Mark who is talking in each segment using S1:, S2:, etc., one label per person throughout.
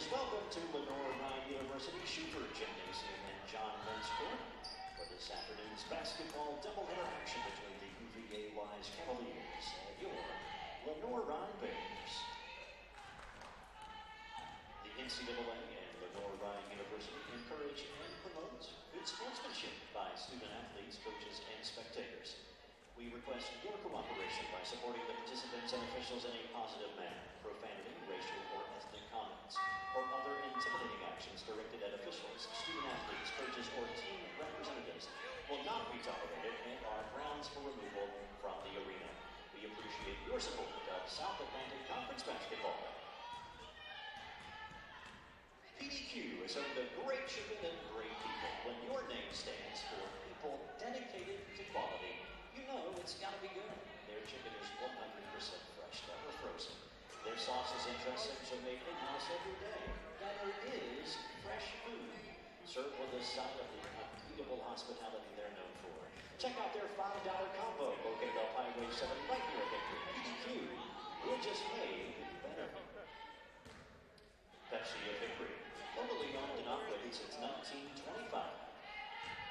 S1: Coaches, welcome to Lenoir-Rhyne University Schufer Gymnasium in John Lentz Court for this afternoon's basketball doubleheader action between the UVA Wise Cavaliers and your Lenoir-Rhyne Bears. The NCAA and Lenoir-Rhyne University encourage and promote good sportsmanship by student athletes, coaches, and spectators. We request your cooperation by supporting the participants and officials in a positive manner. Profanity, racial or ethnic comments, or other intimidating actions directed at officials, student athletes, coaches, or team representatives will not be tolerated and are grounds for removal from the arena. We appreciate your support of South Atlantic Conference basketball. PDQ is home to great chicken and great people. When your name stands for people dedicated to quality, you know it's got to be good. Their chicken is 100% fresh, never frozen. Their sauces and dressings are made in-house every day. Better is fresh food, served with a side of the unbeatable hospitality they're known for. Check out their $5 combo located off Highway 7 right here at Victory. PDQ, we're just made better. Pepsi of Victory, locally owned and operated since 1925.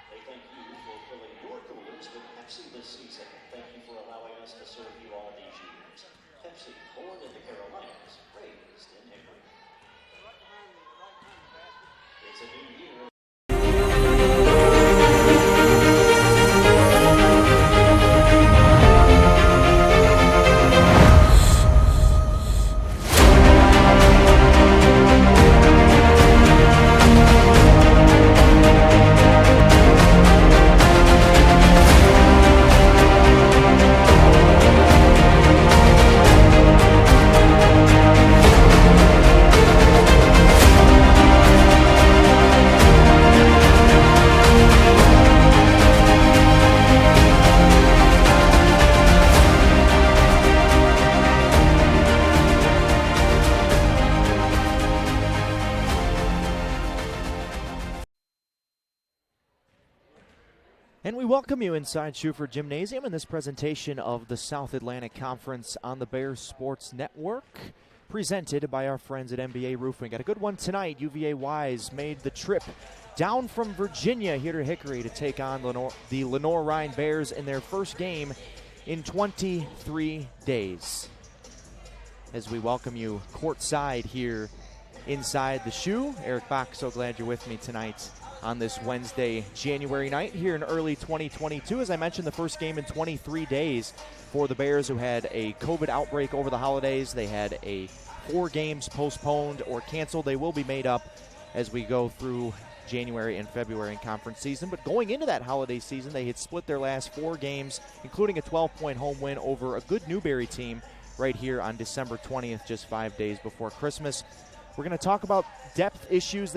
S1: They thank you for filling your coolers with Pepsi this season. Thank you for allowing us to serve you all these years. Pepsi, born in the Carolinas, raised in Hickory. It's a new year.
S2: And we welcome you inside Schufer Gymnasium in this presentation of the South Atlantic Conference on the Bears Sports Network, presented by our friends at NBA Roofing. Got a good one tonight. UVA Wise made the trip down from Virginia here to Hickory to take on the Lenoir-Rhyne Bears in their first game in 23 days. As we welcome you courtside here inside the Shoe. Eric Bach, so glad you're with me tonight on this Wednesday, January night here in early 2022. As I mentioned, the first game in 23 days for the Bears, who had a COVID outbreak over the holidays. They had 4 games postponed or canceled. They will be made up as we go through January and February in conference season. But going into that holiday season, they had split their last 4 games, including a 12-point home win over a good Newberry team right here on December 20th, just 5 days before Christmas. We're going to talk about depth issues.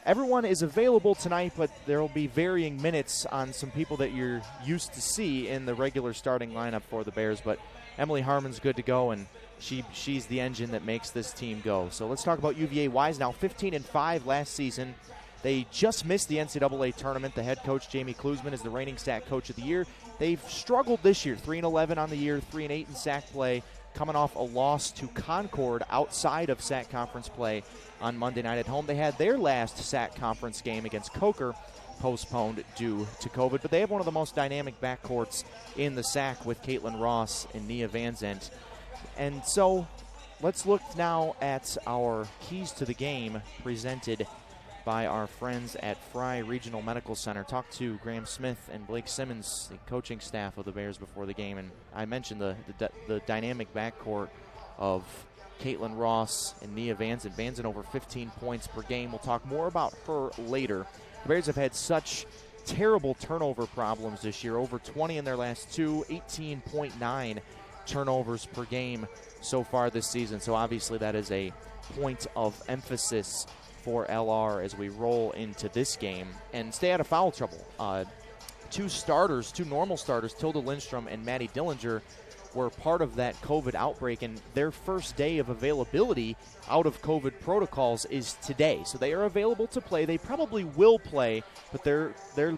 S2: Everyone is available tonight, but there will be varying minutes on some people that you're used to see in the regular starting lineup for the Bears. But Emily Harmon's good to go, and she's the engine that makes this team go. So let's talk about UVA Wise now. 15-5 last season. They just missed the NCAA tournament. The head coach, Jamie Klusman, is the reigning SAC Coach of the Year. They've struggled this year, 3-11 on the year, 3-8 in SAC play, coming off a loss to Concord outside of SAC conference play on Monday night at home. They had their last SAC conference game against Coker postponed due to COVID, but they have one of the most dynamic backcourts in the SAC with Caitlin Ross and Nia Van Zant. And so let's look now at our keys to the game presented by our friends at Fry Regional Medical Center. Talked to Graham Smith and Blake Simmons, the coaching staff of the Bears, before the game, and I mentioned the dynamic backcourt of Caitlin Ross and Nia Van Zant. Van Zant over 15 points per game. We'll talk more about her later. The Bears have had such terrible turnover problems this year, over 20 in their last 2, 18.9 turnovers per game so far this season. So obviously that is a point of emphasis for LR as we roll into this game and stay out of foul trouble. 2 normal starters, Tilda Lindstrom and Maddie Dillinger, were part of that COVID outbreak, and their first day of availability out of COVID protocols is today. So they are available to play. They probably will play, but their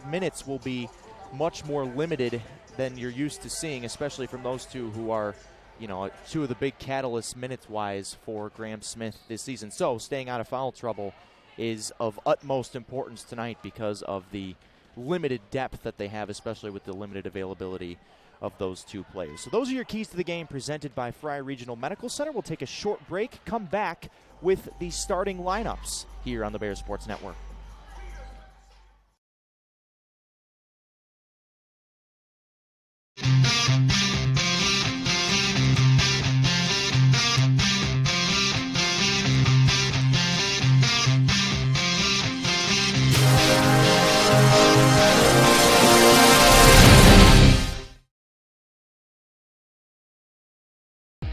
S2: minutes will be much more limited than you're used to seeing, especially from those two who are two of the big catalyst minutes-wise for Graham Smith this season. So staying out of foul trouble is of utmost importance tonight because of the limited depth that they have, especially with the limited availability of those two players. So those are your keys to the game presented by Fry Regional Medical Center. We'll take a short break, come back with the starting lineups here on the Bears Sports Network.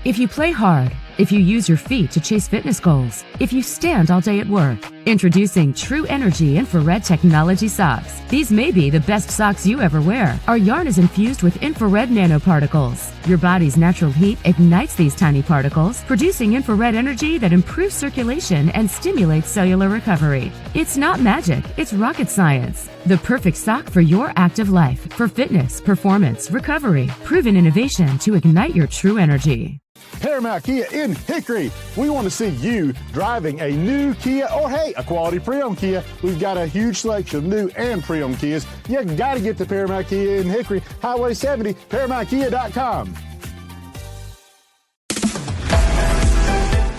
S3: If you play hard, if you use your feet to chase fitness goals, if you stand all day at work, introducing True Energy Infrared Technology Socks. These may be the best socks you ever wear. Our yarn is infused with infrared nanoparticles. Your body's natural heat ignites these tiny particles, producing infrared energy that improves circulation and stimulates cellular recovery. It's not magic, it's rocket science. The perfect sock for your active life, for fitness, performance, recovery. Proven innovation to ignite your true energy.
S4: Paramount Kia in Hickory. We want to see you driving a new Kia or, hey, a quality pre-owned Kia. We've got a huge selection of new and pre-owned Kias. You got to get to Paramount Kia in Hickory, Highway 70, ParamountKia.com.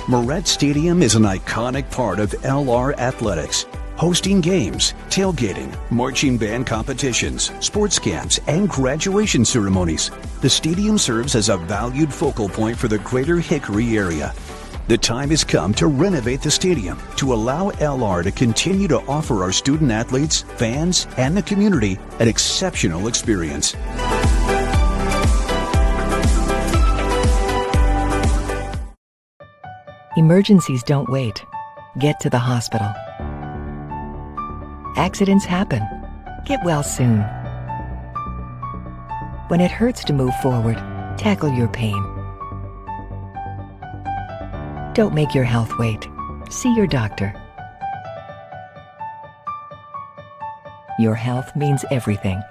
S5: Moret Stadium is an iconic part of LR Athletics, hosting games, tailgating, marching band competitions, sports camps, and graduation ceremonies. The stadium serves as a valued focal point for the greater Hickory area. The time has come to renovate the stadium to allow LR to continue to offer our student athletes, fans, and the community an exceptional experience.
S6: Emergencies don't wait. Get to the hospital. Accidents happen. Get well soon. When it hurts to move forward, tackle your pain. Don't make your health wait. See your doctor. Your health means everything.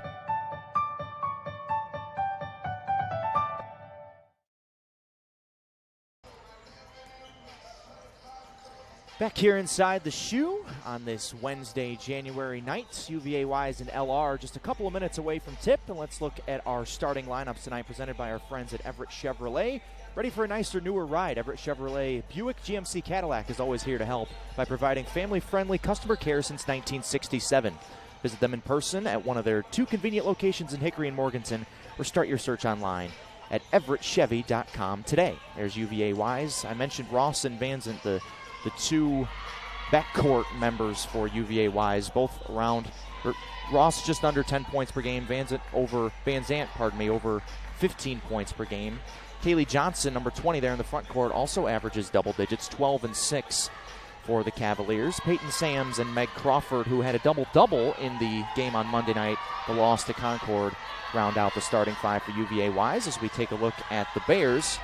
S2: Back here inside the shoe on this Wednesday, January night. UVA Wise and LR just a couple of minutes away from tip. And let's look at our starting lineups tonight presented by our friends at Everett Chevrolet. Ready for a nicer, newer ride? Everett Chevrolet Buick GMC Cadillac is always here to help by providing family-friendly customer care since 1967. Visit them in person at one of their two convenient locations in Hickory and Morganton, or start your search online at everettchevy.com today. There's UVA Wise. I mentioned Ross and Van Zant, the two backcourt members for UVA Wise, both around, Ross just under 10 points per game, Van Zant over 15 points per game. Kaylee Johnson, number 20 there in the front court, also averages double digits, 12 and 6 for the Cavaliers. Peyton Sams and Meg Crawford, who had a double-double in the game on Monday night, the loss to Concord, round out the starting five for UVA Wise. As we take a look at the Bears,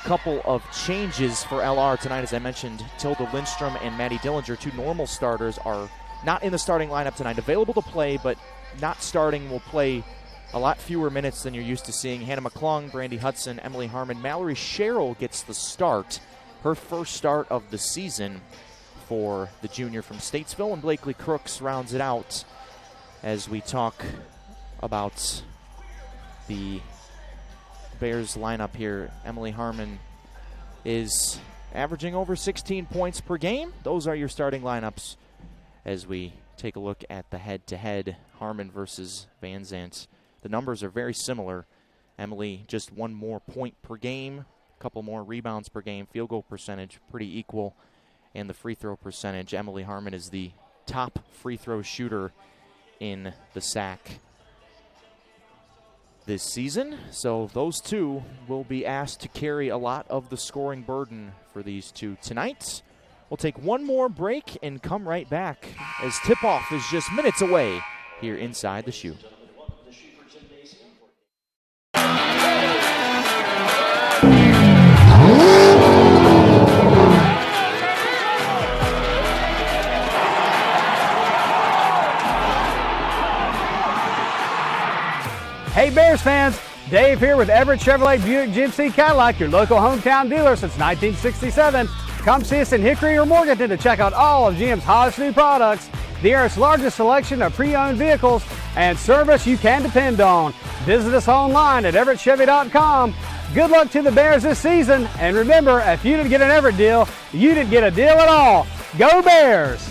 S2: couple of changes for LR tonight. As I mentioned, Tilda Lindstrom and Maddie Dillinger, two normal starters, are not in the starting lineup tonight. Available to play, but not starting, will play a lot fewer minutes than you're used to seeing. Hannah McClung, Brandy Hudson, Emily Harmon. Mallory Sherrill gets the start, her first start of the season for the junior from Statesville, and Blakely Crooks rounds it out as we talk about the Bears lineup here. Emily Harmon is averaging over 16 points per game. Those are your starting lineups as we take a look at the head-to-head, Harmon versus Van Zant. The numbers are very similar. Emily just one more point per game, a couple more rebounds per game, field goal percentage pretty equal, and the free throw percentage. Emily Harmon is the top free throw shooter in the SAC this season, so those two will be asked to carry a lot of the scoring burden for these two tonight. We'll take one more break and come right back as tip-off is just minutes away here inside the shoe.
S7: Hey Bears fans, Dave here with Everett Chevrolet Buick GMC Cadillac, your local hometown dealer since 1967. Come see us in Hickory or Morganton to check out all of GM's hottest new products, the area's largest selection of pre-owned vehicles, and service you can depend on. Visit us online at everettchevy.com. Good luck to the Bears this season, and remember, if you didn't get an Everett deal, you didn't get a deal at all. Go Bears!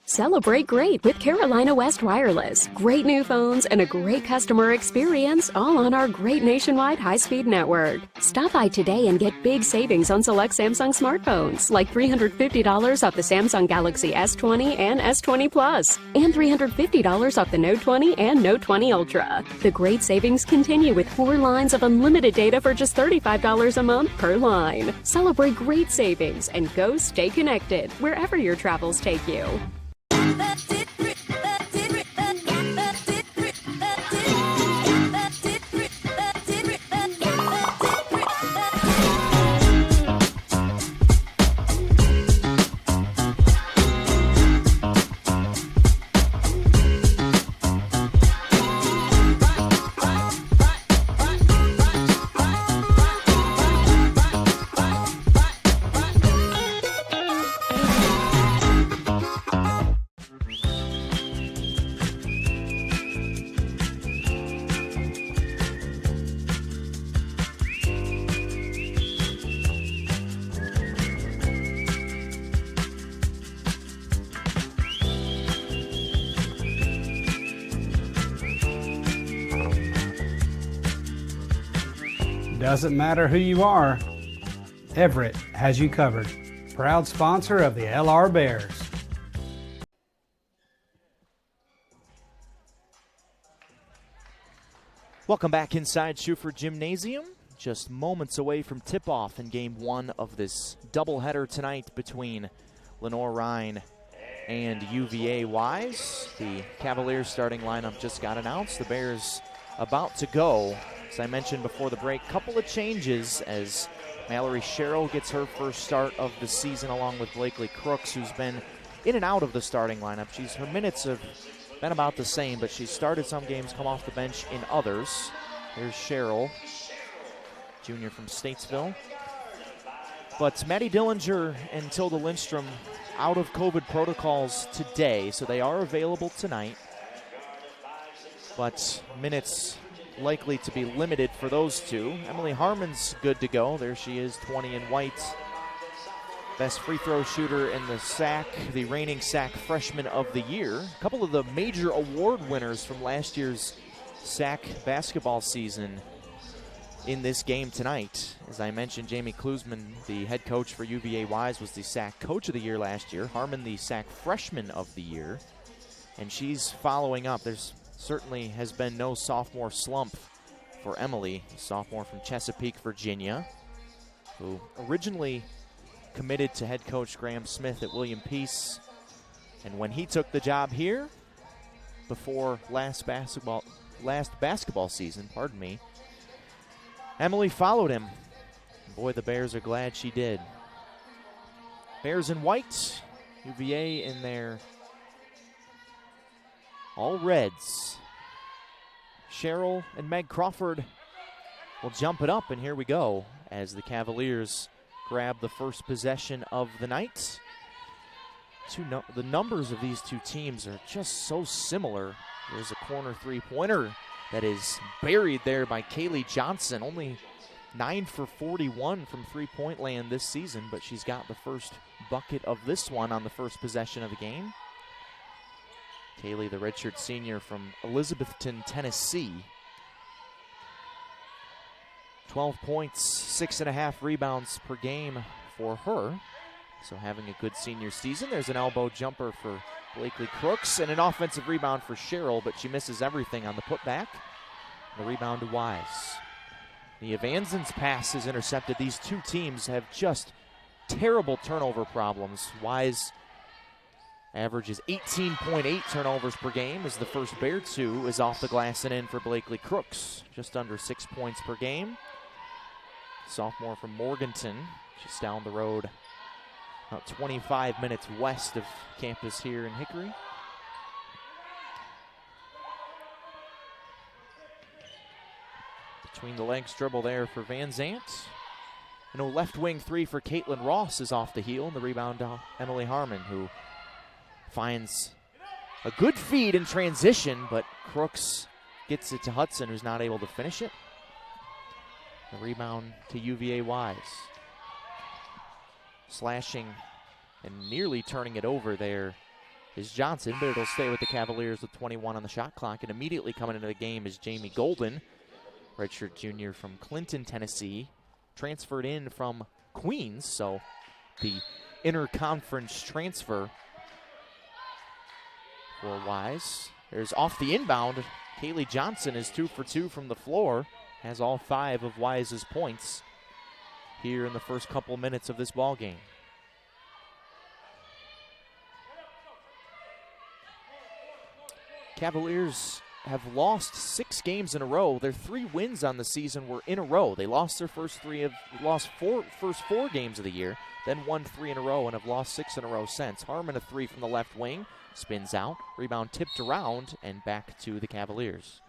S8: Celebrate great with Carolina West Wireless. Great new phones and a great customer experience, all on our great nationwide high-speed network. Stop by today and get big savings on select Samsung smartphones, like $350 off the Samsung Galaxy S20 and S20 Plus, and $350 off the Note 20 and Note 20 Ultra. The great savings continue with 4 lines of unlimited data for just $35 a month per line. Celebrate great savings and go stay connected wherever your travels take you.
S7: Doesn't matter who you are, Everett has you covered. Proud sponsor of the LR Bears.
S2: Welcome back inside Schuford Gymnasium. Just moments away from tip-off in Game 1 of this doubleheader tonight between Lenoir-Rhyne and UVA Wise. The Cavaliers starting lineup just got announced. The Bears about to go. As I mentioned before the break, couple of changes as Mallory Sherrill gets her first start of the season along with Blakely Crooks, who's been in and out of the starting lineup. Her minutes have been about the same, but she's started some games, come off the bench in others. Here's Sherrill, junior from Statesville. But Maddie Dillinger and Tilda Lindstrom out of COVID protocols today, so they are available tonight. But minutes likely to be limited for those two. Emily Harmon's good to go. There she is, 20 in white. Best free throw shooter in the SAC, the reigning SAC freshman of the year. A couple of the major award winners from last year's SAC basketball season in this game tonight. As I mentioned, Jamie Klusman, the head coach for UVA Wise, was the SAC coach of the year last year. Harmon, the SAC freshman of the year. And she's following up. There's certainly has been no sophomore slump for Emily, a sophomore from Chesapeake, Virginia, who originally committed to head coach Graham Smith at William Peace. And when he took the job here, before last basketball season, Emily followed him. Boy, the Bears are glad she did. Bears in white, UVA in their all reds. Sherrill and Meg Crawford will jump it up, and here we go as the Cavaliers grab the first possession of the night. The numbers of these two teams are just so similar. There's a corner three-pointer that is buried there by Kaylee Johnson. Only 9 for 41 from three-point land this season, but she's got the first bucket of this one on the first possession of the game. Kaylee, the redshirt senior from Elizabethton, Tennessee. 12 points, 6.5 rebounds per game for her. So having a good senior season. There's an elbow jumper for Blakely Crooks and an offensive rebound for Sherrill, but she misses everything on the putback. The rebound to Wise. The Evansen's pass is intercepted. These two teams have just terrible turnover problems. Wise averages 18.8 turnovers per game as the first Bear 2 is off the glass and in for Blakely Crooks. Just under 6 points per game. Sophomore from Morganton, just down the road about 25 minutes west of campus here in Hickory. Between the legs dribble there for Van Zant. And a left wing three for Caitlin Ross is off the heel. And the rebound to Emily Harmon, who finds a good feed in transition, but Crooks gets it to Hudson, who's not able to finish it. The rebound to UVA Wise. Slashing and nearly turning it over there is Johnson, but it'll stay with the Cavaliers with 21 on the shot clock. And immediately coming into the game is Jamie Golden, redshirt junior from Clinton, Tennessee, transferred in from Queens, so the inter-conference transfer for Wise. There's off the inbound. Kaylee Johnson is 2 for 2 from the floor, has all 5 of Wise's points here in the first couple minutes of this ball game. Cavaliers have lost 6 games in a row. Their 3 wins on the season were in a row. They lost their first 4 games of the year, then won 3 in a row and have lost 6 in a row since. Harmon a 3 from the left wing, spins out, rebound tipped around and back to the Cavaliers.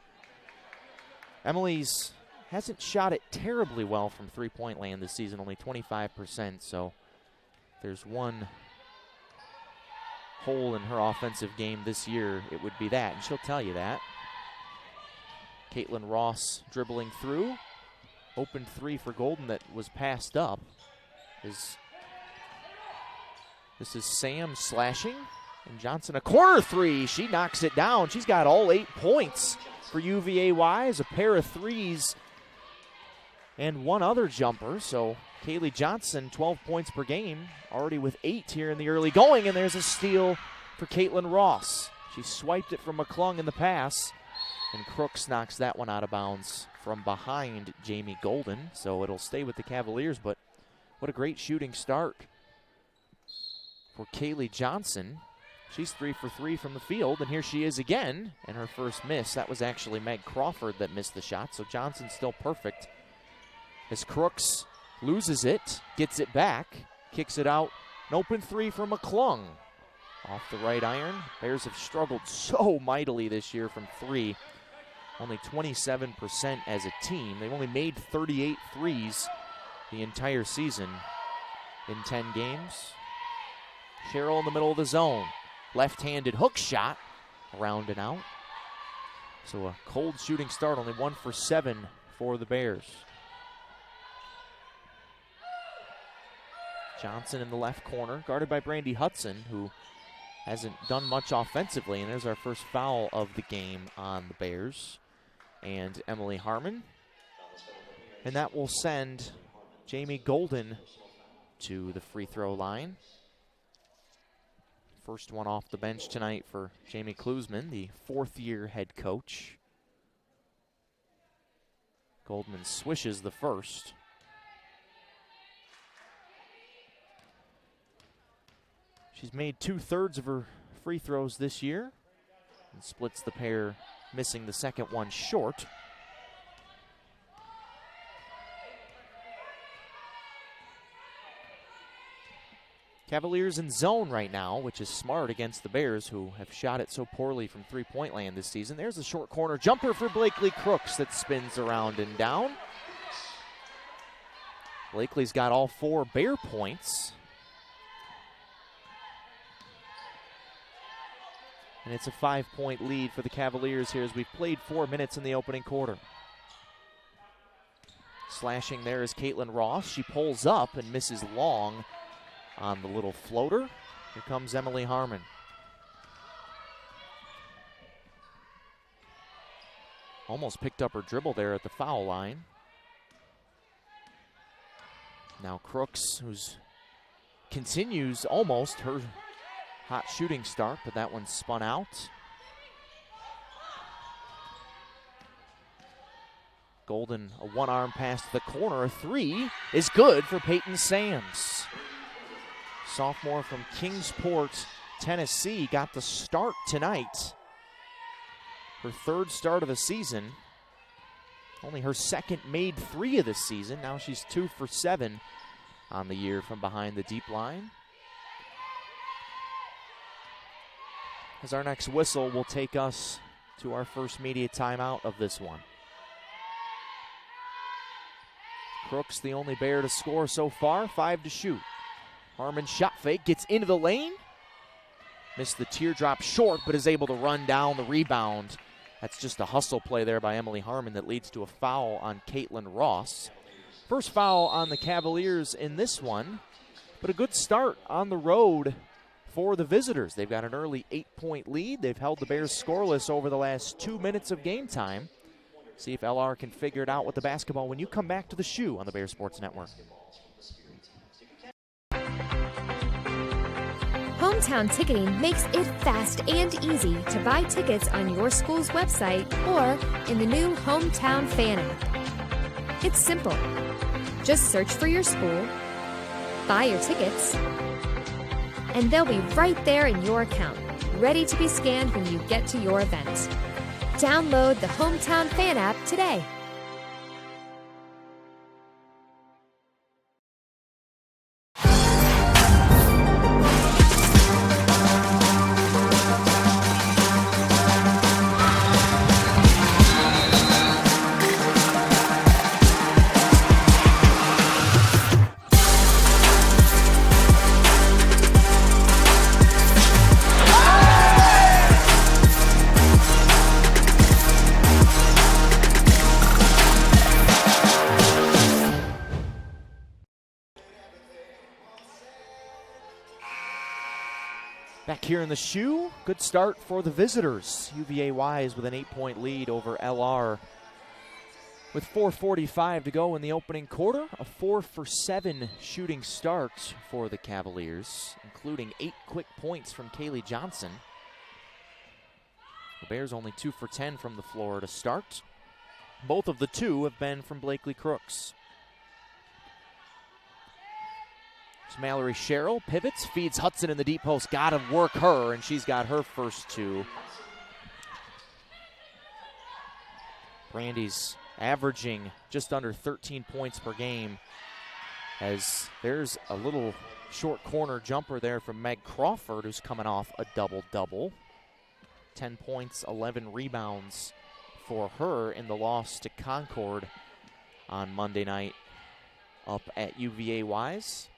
S2: Emily's hasn't shot it terribly well from three-point land this season, only 25%, so there's one hole in her offensive game this year, it would be that, and she'll tell you that. Caitlin Ross dribbling through. Open 3 for Golden that was passed up. This is Sam slashing, and Johnson a corner 3. She knocks it down. She's got all 8 points for UVA Wise, a pair of 3s and one other jumper. So Kaylee Johnson, 12 points per game, already with 8 here in the early going, and there's a steal for Caitlin Ross. She swiped it from McClung in the pass, and Crooks knocks that one out of bounds from behind Jamie Golden. So it'll stay with the Cavaliers, but what a great shooting start for Kaylee Johnson. She's 3 for 3 from the field, and here she is again, and her first miss. That was actually Meg Crawford that missed the shot, so Johnson's still perfect. As Crooks loses it, gets it back, kicks it out, an open 3 for McClung. Off the right iron. Bears have struggled so mightily this year from 3. Only 27% as a team. They've only made 38 threes the entire season in 10 games. Sherrill in the middle of the zone. Left-handed hook shot, around and out. So a cold shooting start, only 1 for 7 for the Bears. Johnson in the left corner, guarded by Brandy Hudson, who hasn't done much offensively, and there's our first foul of the game on the Bears. And Emily Harmon. And that will send Jamie Golden to the free throw line. First one off the bench tonight for Jamie Klusman, the 4th-year head coach. Goldman swishes the first. She's made 2/3 of her free throws this year and splits the pair, missing the second one short. Cavaliers in zone right now, which is smart against the Bears, who have shot it so poorly from three-point land this season. There's a short corner jumper for Blakely Crooks that spins around and down. Blakely's got all 4 Bear points. And it's a 5-point lead for the Cavaliers here as we've played 4 minutes in the opening quarter. Slashing there is Caitlin Ross. She pulls up and misses long on the little floater. Here comes Emily Harmon. Almost picked up her dribble there at the foul line. Now Crooks, who's continues almost her hot shooting start, but that one spun out. Golden, a one-arm pass to the corner. A 3 is good for Peyton Sams. Sophomore from Kingsport, Tennessee, got the start tonight. Her 3rd start of the season. Only her 2nd made 3 of the season. Now she's 2 for 7 on the year from behind the deep line. as our next whistle will take us to our first media timeout of this one. Crooks the only Bear to score so far, 5 to shoot. Harmon shot fake, gets into the lane. Missed the teardrop short, but is able to run down the rebound. That's just a hustle play there by Emily Harmon that leads to a foul on Caitlin Ross. First foul on the Cavaliers in this one, but a good start on the road for the visitors. They've got an early 8-point lead. They've held the Bears scoreless over the last 2 minutes of game time. See if LR can figure it out with the basketball when you come back to the Shoe on the Bears Sports Network.
S9: Hometown Ticketing makes it fast and easy to buy tickets on your school's website or in the new Hometown Fan app. It's simple. Just search for your school, buy your tickets, and they'll be right there in your account, ready to be scanned when you get to your event. Download the Hometown Fan app today.
S2: Back here in the Shoe, good start for the visitors. UVA Wise with an 8-point lead over LR. With 4:45 to go in the opening quarter, a 4-for-7 shooting start for the Cavaliers, including 8 quick points from Kaylee Johnson. The Bears only 2 for 10 from the floor to start. Both of the 2 have been from Blakely Crooks. Mallory Sherrill pivots, feeds Hudson in the deep post. Got to work her, and she's got her first 2. Brandy's averaging just under 13 points per game, as there's a little short corner jumper there from Meg Crawford, who's coming off a double-double. 10 points, 11 rebounds for her in the loss to Concord on Monday night up at UVA Wise.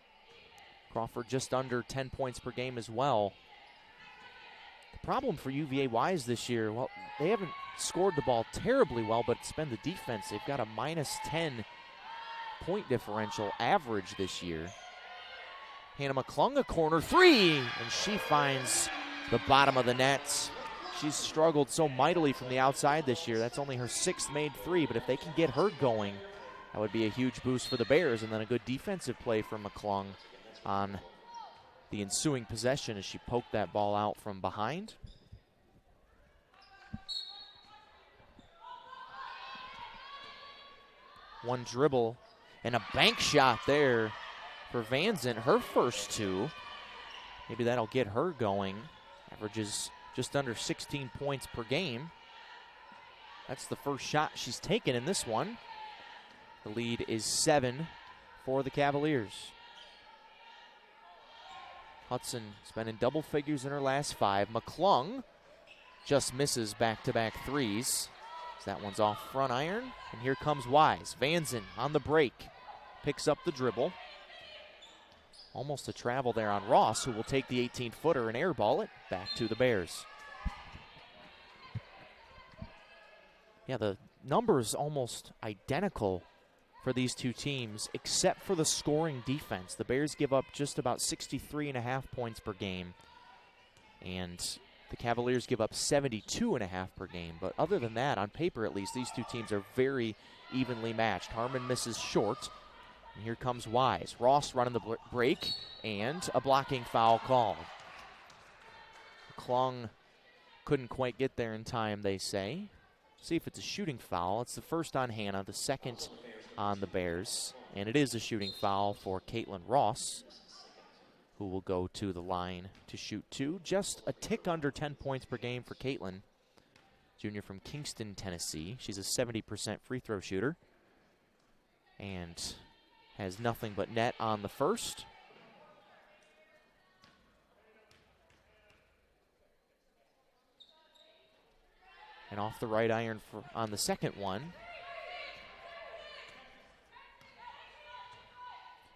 S2: Crawford just under 10 points per game as well. The problem for UVA Wise this year, well, they haven't scored the ball terribly well, but it's been the defense. They've got a -10 point differential average this year. Hannah McClung, a corner 3, and she finds the bottom of the net. She's struggled so mightily from the outside this year. That's only her 6th made 3, but if they can get her going, that would be a huge boost for the Bears, and then a good defensive play from McClung on the ensuing possession as she poked that ball out from behind. One dribble and a bank shot there for Vanzant, her first 2. Maybe that'll get her going. Averages just under 16 points per game. That's the first shot she's taken in this one. The lead is 7 for the Cavaliers. Hudson's been in double figures in her last 5. McClung just misses back-to-back 3s. That one's off front iron, and here comes Wise. Vanzant on the break, picks up the dribble. Almost a travel there on Ross, who will take the 18-footer and airball it back to the Bears. Yeah, the numbers almost identical for these two teams, except for the scoring defense. The Bears give up just about 63.5 points per game, and the Cavaliers give up 72.5 per game. But other than that, on paper at least, these two teams are very evenly matched. Harmon misses short, and here comes Wise. Ross running the break, and a blocking foul called. McClung couldn't quite get there in time, they say. See if it's a shooting foul. It's the first on Hannah, the second on the Bears, and it is a shooting foul for Caitlin Ross, who will go to the line to shoot 2. Just a tick under 10 points per game for Caitlin, junior from Kingston, Tennessee. She's a 70% free throw shooter and has nothing but net on the first. And off the right iron on the second one.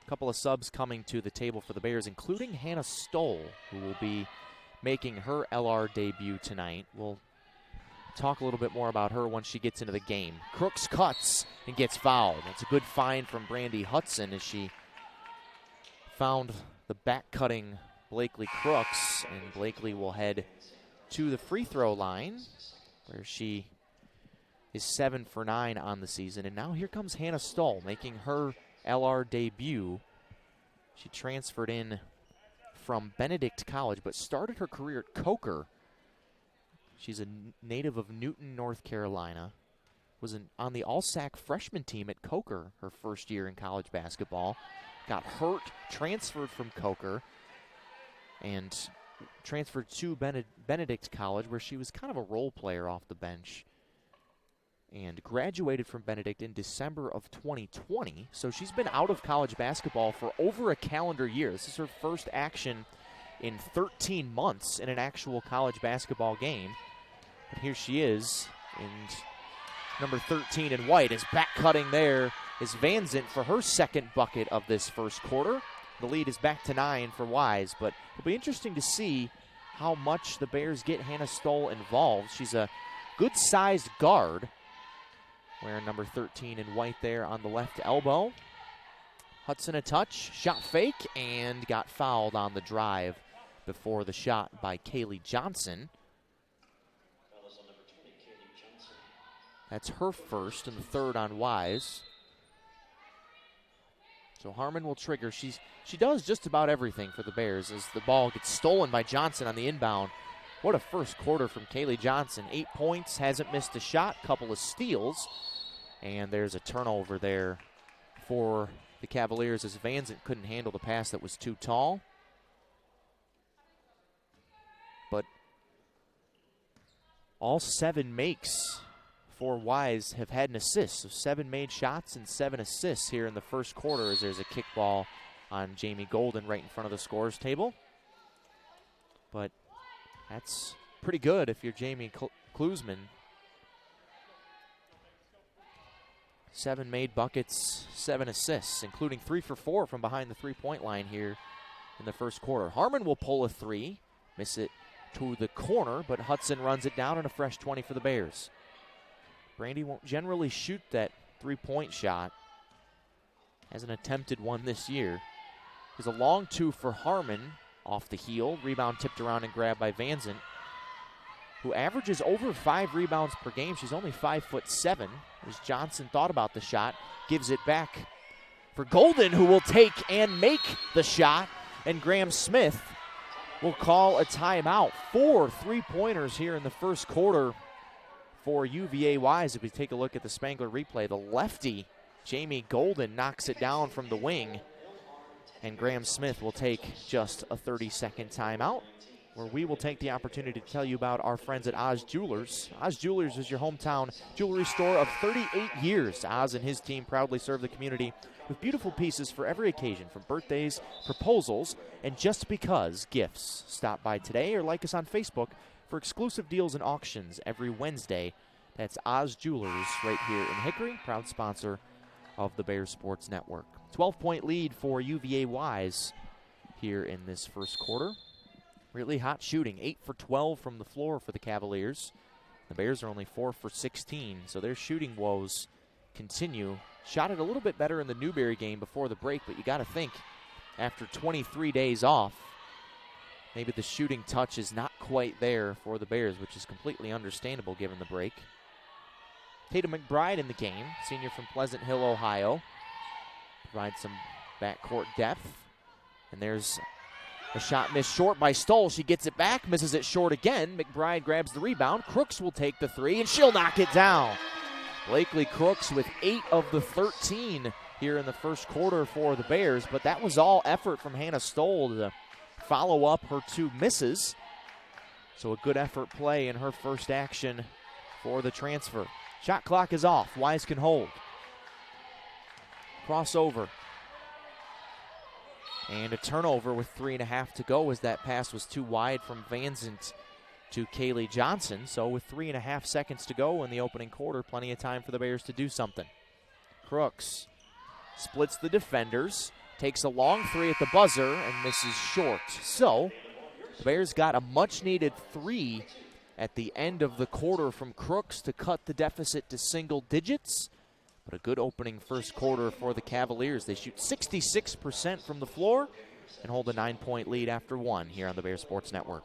S2: A couple of subs coming to the table for the Bears, including Hannah Stoll, who will be making her LR debut tonight. We'll talk a little bit more about her once she gets into the game. Crooks cuts and gets fouled. That's a good find from Brandy Hudson as she found the back-cutting Blakely Crooks, and Blakely will head to the free throw line, where she is 7 for 9 on the season. And now here comes Hannah Stoll making her LR debut. She transferred in from Benedict College, but started her career at Coker. She's a native of Newton, North Carolina. Was on the All-SAC freshman team at Coker her first year in college basketball. Got hurt, transferred from Coker, and transferred to Benedict College, where she was kind of a role player off the bench, and graduated from Benedict in December of 2020. So she's been out of college basketball for over a calendar year. This is her first action in 13 months in an actual college basketball game. But here she is, and number 13 in white is back cutting there is Van Zant for her second bucket of this first quarter. The lead is back to 9 for Wise, but it'll be interesting to see how much the Bears get Hannah Stoll involved. She's a good-sized guard, wearing number 13 in white there on the left elbow. Hudson a touch, shot fake, and got fouled on the drive before the shot by Kaylee Johnson. That's her first and the third on Wise. So Harmon will trigger. She does just about everything for the Bears as the ball gets stolen by Johnson on the inbound. What a first quarter from Kaylee Johnson. 8 points, hasn't missed a shot, couple of steals. And there's a turnover there for the Cavaliers as Van Zant couldn't handle the pass that was too tall. But all 7 makes for Wise have had an assist. So 7 made shots and 7 assists here in the first quarter as there's a kickball on Jamie Golden right in front of the scorer's table. But that's pretty good if you're Jamie Klusman. 7 made buckets, 7 assists, including 3 for 4 from behind the three-point line here in the first quarter. Harmon will pull a 3, miss it to the corner, but Hudson runs it down and a fresh 20 for the Bears. Brandy won't generally shoot that three-point shot. Hasn't attempted one this year. There's a long 2 for Harmon off the heel. Rebound tipped around and grabbed by Van Zant, who averages over 5 rebounds per game. She's only 5'7". As Johnson thought about the shot, gives it back for Golden, who will take and make the shot. And Graham Smith will call a timeout. 4 3-pointers here in the first quarter for UVA Wise. If we take a look at the Spangler replay, the lefty, Jamie Golden, knocks it down from the wing. And Graham Smith will take just a 30-second timeout, where we will take the opportunity to tell you about our friends at Oz Jewelers. Oz Jewelers is your hometown jewelry store of 38 years. Oz and his team proudly serve the community with beautiful pieces for every occasion, from birthdays, proposals, and just because gifts. Stop by today or like us on Facebook for exclusive deals and auctions every Wednesday. That's Oz Jewelers right here in Hickory, proud sponsor of the Bears Sports Network. 12-point lead for UVA Wise here in this first quarter. Really hot shooting, 8 for 12 from the floor for the Cavaliers. The Bears are only 4 for 16, so their shooting woes continue. Shot it a little bit better in the Newberry game before the break, but you got to think, after 23 days off, maybe the shooting touch is not quite there for the Bears, which is completely understandable given the break. Tatum McBride in the game, senior from Pleasant Hill, Ohio. Provides some backcourt depth. And there's a shot missed short by Stoll. She gets it back, misses it short again. McBride grabs the rebound. Crooks will take the 3, and she'll knock it down. Blakely Crooks with 8 of the 13 here in the first quarter for the Bears, but that was all effort from Hannah Stoll to follow up her 2 misses. So a good effort play in her first action for the transfer. Shot clock is off. Wise can hold. Crossover. And a turnover with 3.5 to go as that pass was too wide from Van Zant. to Kaylee Johnson. So with 3.5 seconds to go in the opening quarter, plenty of time for the Bears to do something. Crooks splits the defenders, takes a long three at the buzzer, and misses short. So the Bears got a much-needed 3 at the end of the quarter from Crooks to cut the deficit to single digits. But a good opening first quarter for the Cavaliers. They shoot 66% from the floor and hold a 9-point lead after 1 here on the Bears Sports Network.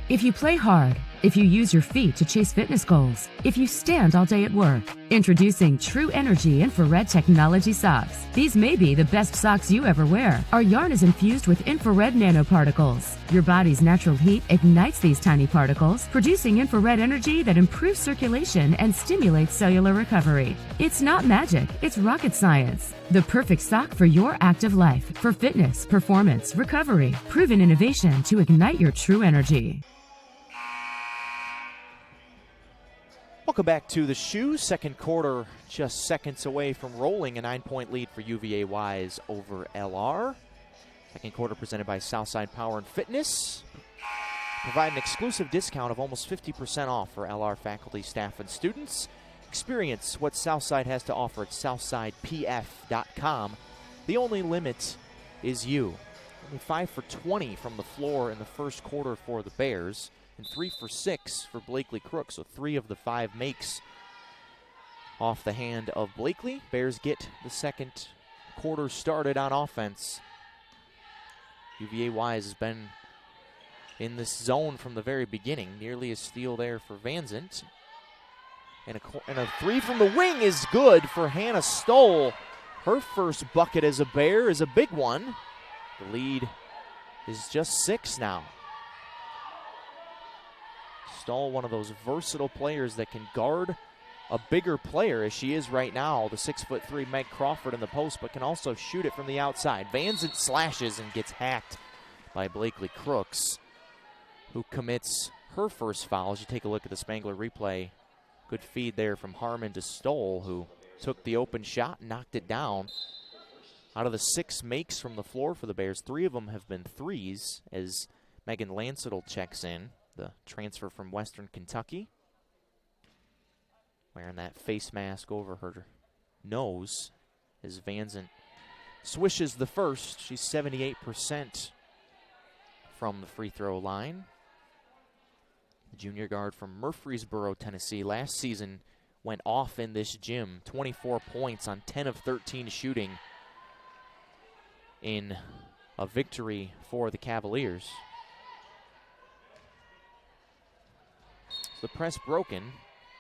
S3: If you play hard, if you use your feet to chase fitness goals, if you stand all day at work, introducing True Energy infrared technology socks. These may be the best socks you ever wear. Our yarn is infused with infrared nanoparticles. Your body's natural heat ignites these tiny particles, producing infrared energy that improves circulation and stimulates cellular recovery. It's not magic, it's rocket science. The perfect sock for your active life, for fitness, performance, recovery. Proven innovation to ignite your true energy.
S2: Welcome back to the Shoe. Second quarter just seconds away from rolling. A 9-point lead for UVA Wise over LR. Second quarter presented by Southside Power and Fitness. Provide an exclusive discount of almost 50% off for LR faculty, staff, and students. Experience what Southside has to offer at southsidepf.com. The only limit is you. Only 5 for 20 from the floor in the first quarter for the Bears, and 3 for 6 for Blakely Crooks. So 3 of the 5 makes off the hand of Blakely. Bears get the second quarter started on offense. UVA Wise has been in this zone from the very beginning. Nearly a steal there for Van Zant. And a 3 from the wing is good for Hannah Stoll. Her first bucket as a Bear is a big one. The lead is just 6 now. Stoll, one of those versatile players that can guard a bigger player as she is right now, the 6'3" Meg Crawford in the post, but can also shoot it from the outside. Van Zant slashes and gets hacked by Blakely Crooks, who commits her first foul. As you take a look at the Spangler replay, good feed there from Harmon to Stoll, who took the open shot and knocked it down. Out of the 6 makes from the floor for the Bears, 3 of them have been threes as Megan Lansettle checks in, the transfer from Western Kentucky. Wearing that face mask over her nose as Van Zant swishes the first. She's 78% from the free throw line. The junior guard from Murfreesboro, Tennessee, last season went off in this gym. 24 points on 10 of 13 shooting in a victory for the Cavaliers. The press broken.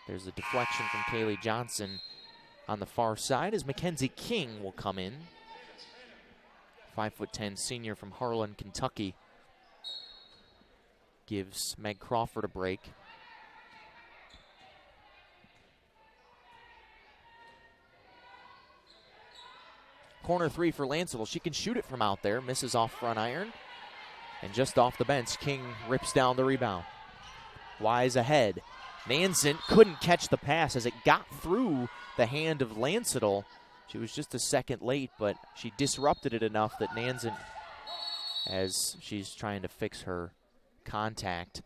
S2: There's a deflection from Kaylee Johnson on the far side as Mackenzie King will come in. 5'10" senior from Harlan, Kentucky. Gives Meg Crawford a break. Corner 3 for Lansettle. She can shoot it from out there. Misses off front iron. And just off the bench, King rips down the rebound. Wise ahead. Van Zant couldn't catch the pass as it got through the hand of Lansettle. She was just a second late, but she disrupted it enough that Van Zant, as she's trying to fix her contact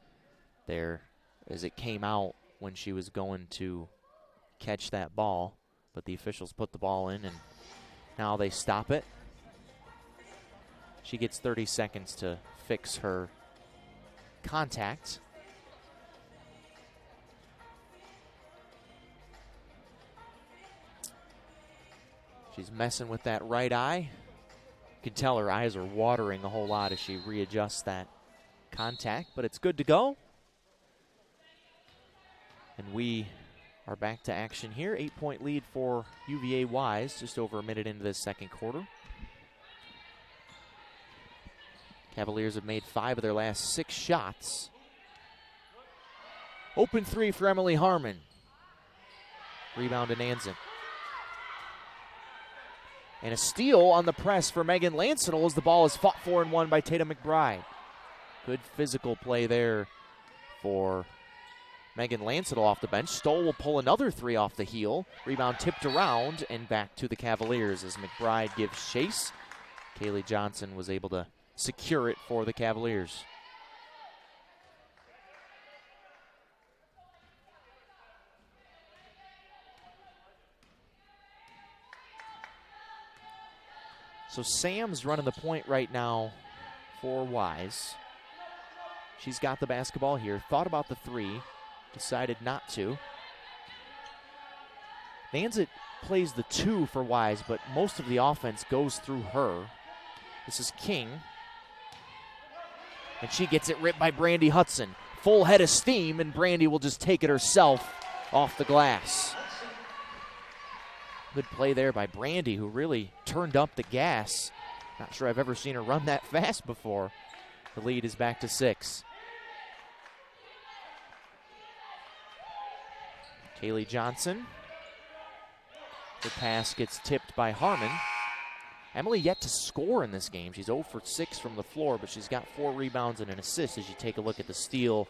S2: there as it came out when she was going to catch that ball, but the officials put the ball in and now they stop it. She gets 30 seconds to fix her contact. She's messing with that right eye. You can tell her eyes are watering a whole lot as she readjusts that contact, but it's good to go. And we are back to action here. 8-point lead for UVA Wise, just over a minute into this second quarter. Cavaliers have made 5 of their last 6 shots. Open 3 for Emily Harmon. Rebound to Van Zant. And a steal on the press for Megan Lancetal as the ball is fought for and won by Tatum McBride. Good physical play there for Megan Lancetal off the bench. Stoll will pull another three off the heel. Rebound tipped around and back to the Cavaliers as McBride gives chase. Kaylee Johnson was able to secure it for the Cavaliers. So Sam's running the point right now for Wise. She's got the basketball here. Thought about the three. Decided not to. Manzit plays the 2 for Wise, but most of the offense goes through her. This is King. And she gets it ripped by Brandy Hudson. Full head of steam, and Brandy will just take it herself off the glass. Good play there by Brandy, who really turned up the gas. Not sure I've ever seen her run that fast before. The lead is back to 6. Kaylee Johnson. The pass gets tipped by Harmon. Emily yet to score in this game. She's 0 for 6 from the floor, but she's got 4 rebounds and an assist as you take a look at the steal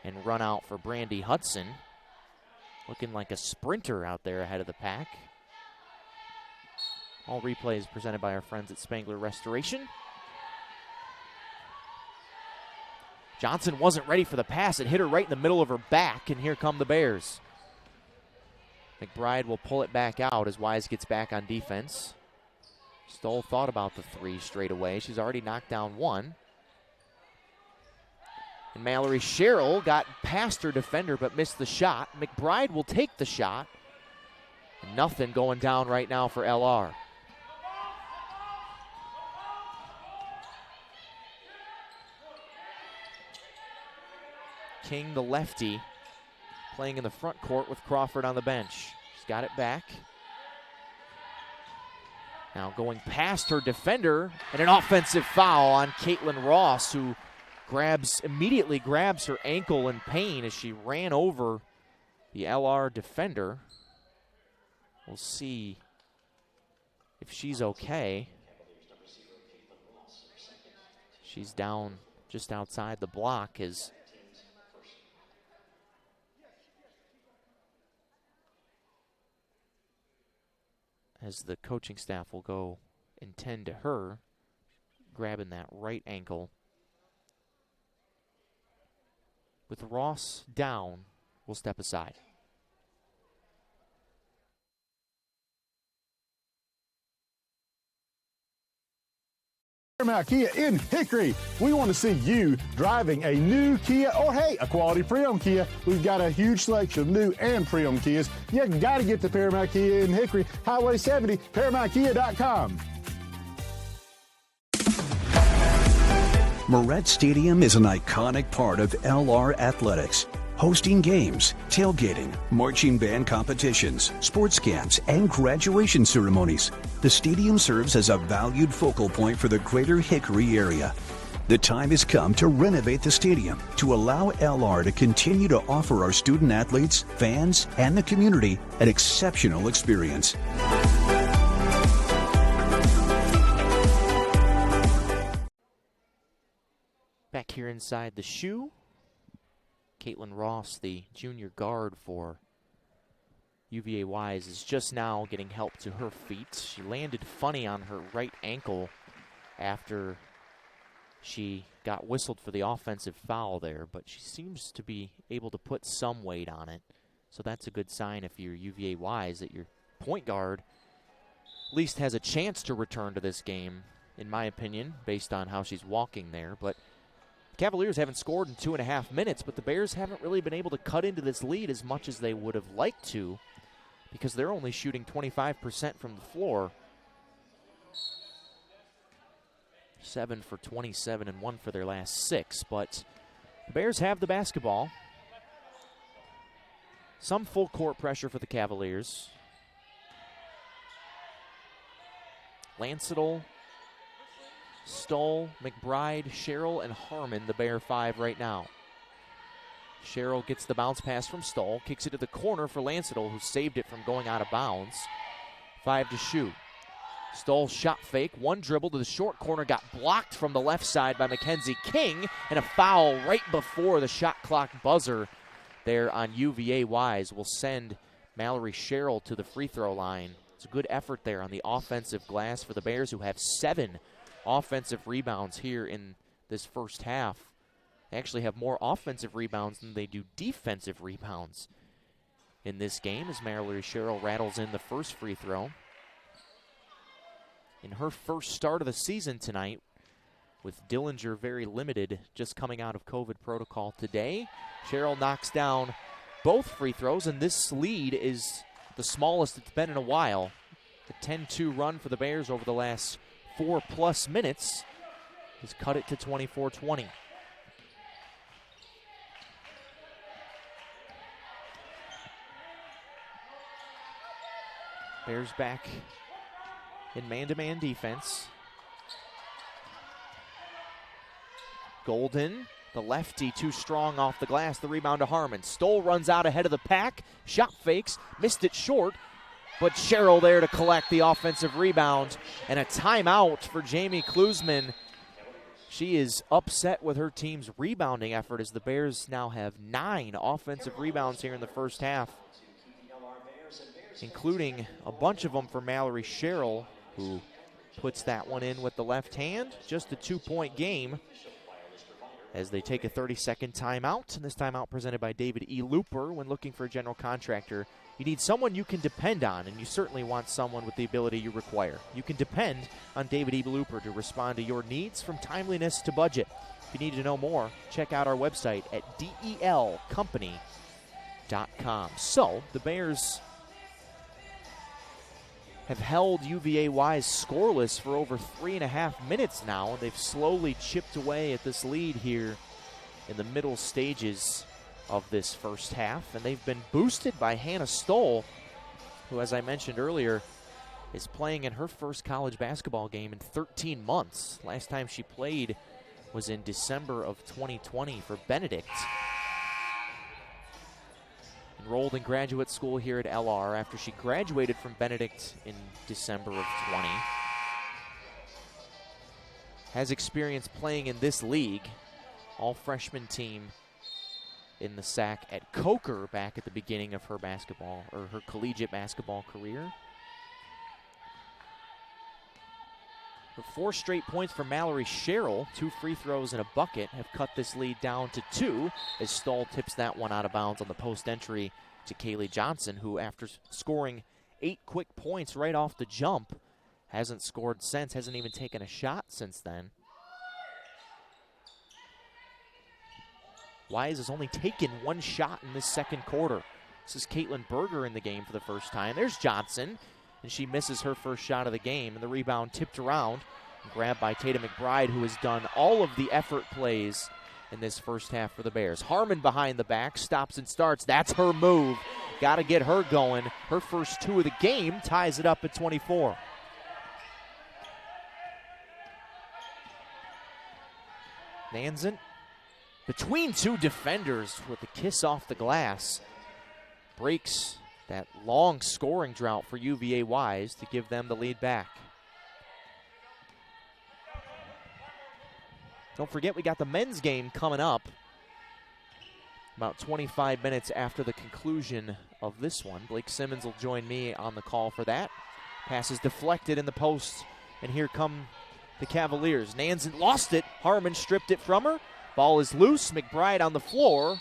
S2: and run out for Brandy Hudson. Looking like a sprinter out there ahead of the pack. All replays presented by our friends at Spangler Restoration. Johnson wasn't ready for the pass. It hit her right in the middle of her back, and here come the Bears. McBride will pull it back out as Wise gets back on defense. Stoll thought about the 3 straight away. She's already knocked down 1. And Mallory Sherrill got past her defender but missed the shot. McBride will take the shot. Nothing going down right now for LR. King, the lefty, playing in the front court with Crawford on the bench. She's got it back. Now going past her defender, and an offensive foul on Caitlin Ross, who immediately grabs her ankle in pain as she ran over the LR defender. We'll see if she's okay. She's down just outside the block as the coaching staff will go and tend to her, grabbing that right ankle. With Ross down, we'll step aside.
S4: Paramount Kia in Hickory. We want to see you driving a new Kia or, hey, a quality pre-owned Kia. We've got a huge selection of new and pre-owned Kias. You got to get to Paramount Kia in Hickory, Highway 70, ParamountKia.com.
S5: Moret Stadium is an iconic part of LR athletics, hosting games, tailgating, marching band competitions, sports camps, and graduation ceremonies. The stadium serves as a valued focal point for the greater Hickory area. The time has come to renovate the stadium to allow LR to continue to offer our student athletes, fans, and the community an exceptional experience.
S2: Back here inside the shoe, Caitlin Ross, the junior guard for UVA Wise, is just now getting help to her feet. She landed funny on her right ankle after she got whistled for the offensive foul there, but she seems to be able to put some weight on it. So that's a good sign if you're UVA Wise that your point guard at least has a chance to return to this game, in my opinion, based on how she's walking there. But Cavaliers haven't scored in 2.5 minutes, but the Bears haven't really been able to cut into this lead as much as they would have liked to because they're only shooting 25% from the floor. 7 for 27 and 1 for their last 6, but the Bears have the basketball. Some full court pressure for the Cavaliers. Lancetal, Stoll, McBride, Sherrill, and Harmon, the Bear 5 right now. Sherrill gets the bounce pass from Stoll, kicks it to the corner for Lancetal, who saved it from going out of bounds. 5 to shoot. Stoll shot fake, one dribble to the short corner, got blocked from the left side by Mackenzie King, and a foul right before the shot clock buzzer there on UVA Wise will send Mallory Sherrill to the free throw line. It's a good effort there on the offensive glass for the Bears, who have 7 offensive rebounds here in this first half. They actually have more offensive rebounds than they do defensive rebounds in this game as Mallory Sherrill rattles in the first free throw. In her first start of the season tonight, with Dillinger very limited, just coming out of COVID protocol today, Sherrill knocks down both free throws, and this lead is the smallest it's been in a while. The 10-2 run for the Bears over the last 4+ minutes has cut it to 24-20. Bears back in man-to-man defense. Golden, the lefty, too strong off the glass. The rebound to Harmon. Stoll runs out ahead of the pack. Shot fakes, missed it short, but Sherrill there to collect the offensive rebound. And a timeout for Jamie Klusman. She is upset with her team's rebounding effort as the Bears now have 9 offensive rebounds here in the first half, including a bunch of them for Mallory Sherrill, who puts that one in with the left hand. Just a 2-point game as they take a 30-second timeout. And this timeout presented by David E. Looper. When looking for a general contractor, you need someone you can depend on, and you certainly want someone with the ability you require. You can depend on David E. Looper to respond to your needs from timeliness to budget. If you need to know more, check out our website at delcompany.com. So the Bears have held UVA Wise scoreless for over 3.5 minutes now. They've slowly chipped away at this lead here in the middle stages of this first half, and they've been boosted by Hannah Stoll, who, as I mentioned earlier, is playing in her first college basketball game in 13 months. Last time she played was in December of 2020 for Benedict. Enrolled in graduate school here at LR after she graduated from Benedict in December of 20. Has experience playing in this league. All-freshman team in the SAC at Coker back at the beginning of her basketball, or her collegiate basketball career. For 4 straight points for Mallory Sherrill, 2 free throws and a bucket have cut this lead down to 2 as Stoll tips that one out of bounds on the post entry to Kaylee Johnson, who after scoring 8 quick points right off the jump, hasn't scored since, hasn't even taken a shot since then. Wise has only taken 1 shot in this second quarter. This is Caitlin Berger in the game for the first time. There's Johnson, and she misses her first shot of the game, and the rebound tipped around and grabbed by Tatum McBride, who has done all of the effort plays in this first half for the Bears. Harmon behind the back, stops and starts. That's her move. Got to get her going. Her first 2 of the game ties it up at 24. Nansen between 2 defenders with a kiss off the glass breaks that long scoring drought for UVA Wise to give them the lead back. Don't forget, we got the men's game coming up about 25 minutes after the conclusion of this one. Blake Simmons will join me on the call for that. Pass is deflected in the post, and here come the Cavaliers. Nansen lost it. Harmon stripped it from her. Ball is loose. McBride on the floor,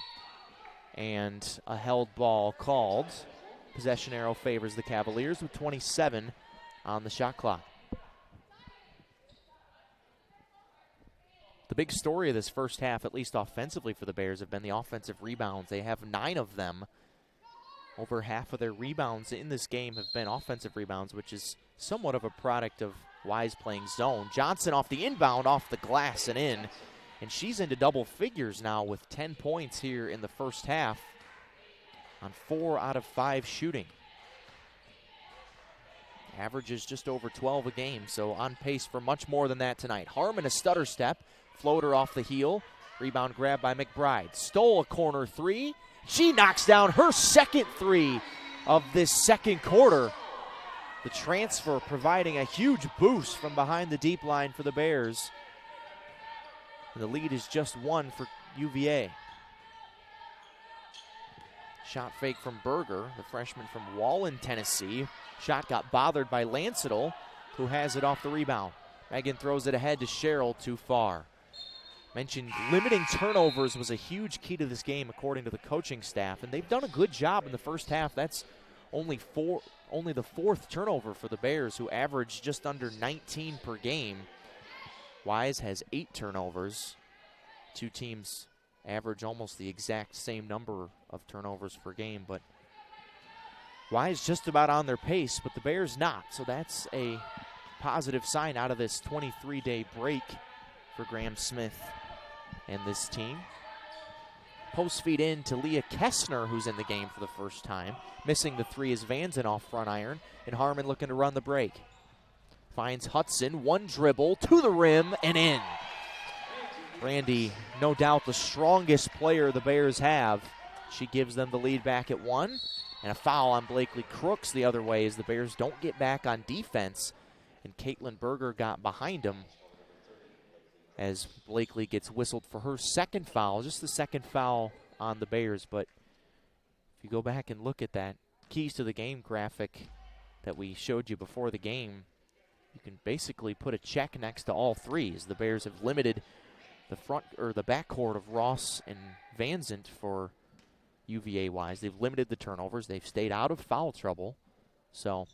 S2: and a held ball called. Possession arrow favors the Cavaliers with 27 on the shot clock. The big story of this first half, at least offensively for the Bears, have been the offensive rebounds. They have 9 of them. Over half of their rebounds in this game have been offensive rebounds, which is somewhat of a product of Wise playing zone. Johnson off the inbound, off the glass and in. And she's into double figures now with 10 points here in the first half on 4 out of 5 shooting. Averages just over 12 a game, so on pace for much more than that tonight. Harmon a stutter step, floater off the heel, rebound grab by McBride. Stole a corner 3. She knocks down her second 3 of this second quarter. The transfer providing a huge boost from behind the deep line for the Bears. And the lead is just 1 for UVA. Shot fake from Berger, the freshman from Wallen, Tennessee. Shot got bothered by Lancetal, who has it off the rebound. Megan throws it ahead to Sherrill, too far. Mentioned limiting turnovers was a huge key to this game according to the coaching staff, and they've done a good job in the first half. That's only the 4th turnover for the Bears, who average just under 19 per game. Wise has 8 turnovers. Two teams average almost the exact same number of turnovers per game, but Wise just about on their pace, but the Bears not. So that's a positive sign out of this 23-day break for Graham Smith and this team. Post feed in to Leah Kessner, who's in the game for the first time. Missing the 3 is Vanzen off front iron, and Harmon looking to run the break. Finds Hudson, 1 dribble to the rim and in. Brandy, no doubt the strongest player the Bears have. She gives them the lead back at 1. And a foul on Blakely Crooks the other way as the Bears don't get back on defense. And Caitlin Berger got behind him as Blakely gets whistled for her second foul, just the second foul on the Bears. But if you go back and look at that keys to the game graphic that we showed you before the game, you can basically put a check next to all 3 as the Bears have limited the front or the backcourt of Ross and Vanzant for UVA-wise. They've limited the turnovers. They've stayed out of foul trouble. So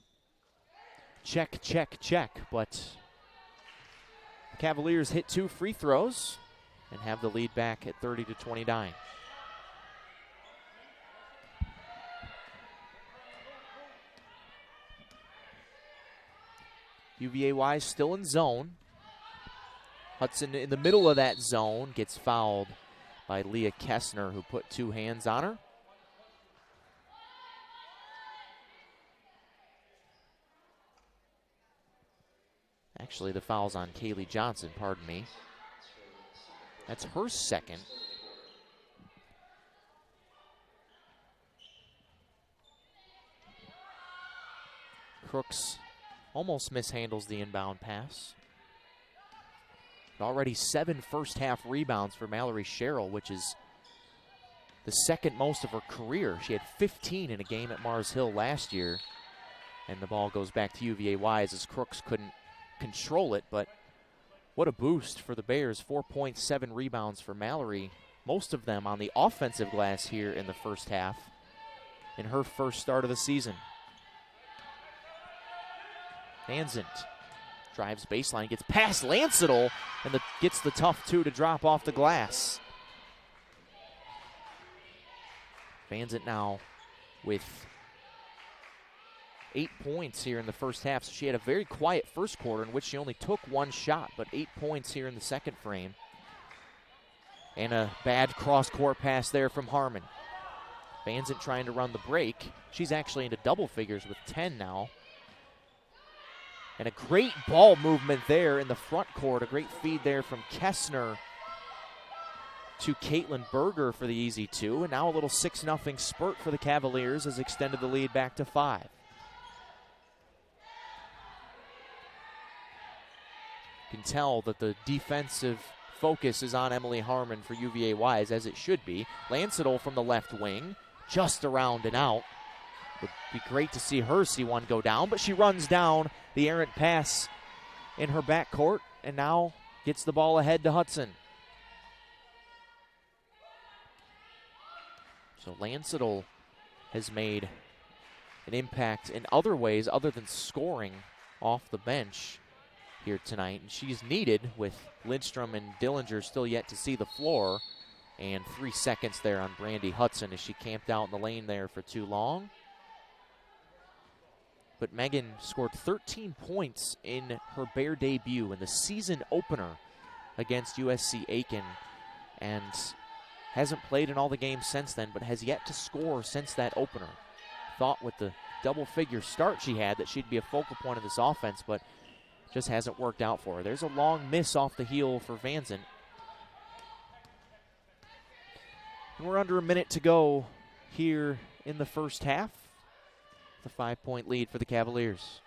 S2: check, check, check. But the Cavaliers hit 2 free throws and have the lead back at 30-29. UVA-wise still in zone. Hudson in the middle of that zone gets fouled by Leah Kessner, who put 2 hands on her. Actually, the foul's on Kaylee Johnson, pardon me. That's her second. Crooks almost mishandles the inbound pass. Already 7 first-half rebounds for Mallory Sherrill, which is the second most of her career. She had 15 in a game at Mars Hill last year. And the ball goes back to UVA Wise as Crooks couldn't control it. But what a boost for the Bears. 4.7 rebounds for Mallory. Most of them on the offensive glass here in the first half in her first start of the season. Vanzant drives baseline, gets past Lancetal, and gets the tough 2 to drop off the glass. Vanzant now with 8 points here in the first half. So she had a very quiet first quarter in which she only took 1 shot, but 8 points here in the second frame. And a bad cross-court pass there from Harmon. Vanzant trying to run the break. She's actually into double figures with 10 now. And a great ball movement there in the front court. A great feed there from Kessner to Caitlin Berger for the easy 2. And now a little 6-0 spurt for the Cavaliers has extended the lead back to 5. You can tell that the defensive focus is on Emily Harmon for UVA Wise, as it should be. Lancetal from the left wing, just around and out. Would be great to see her see one go down, but she runs down the errant pass in her backcourt and now gets the ball ahead to Hudson. So Lancetal has made an impact in other ways other than scoring off the bench here tonight. And she's needed with Lindstrom and Dillinger still yet to see the floor. And 3 seconds there on Brandy Hudson as she camped out in the lane there for too long. But Megan scored 13 points in her Bear debut in the season opener against USC Aiken and hasn't played in all the games since then, but has yet to score since that opener. Thought with the double-figure start she had that she'd be a focal point of this offense, but just hasn't worked out for her. There's a long miss off the heel for Vanzant. And we're under a minute to go here in the first half. The 5-point lead for the Cavaliers.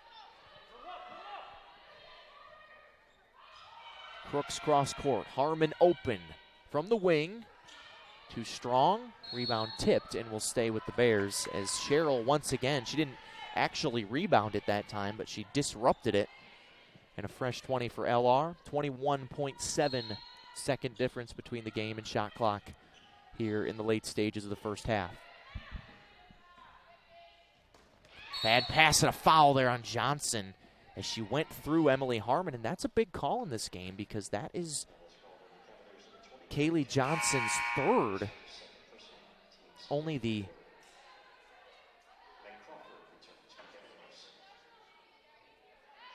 S2: Crooks cross court. Harmon open from the wing. Too strong. Rebound tipped and will stay with the Bears as Cheryl once again, she didn't actually rebound it that time, but she disrupted it. And a fresh 20 for LR. 21.7 second difference between the game and shot clock here in the late stages of the first half. Bad pass and a foul there on Johnson as she went through Emily Harmon, and that's a big call in this game because that is Kaylee Johnson's third. Only the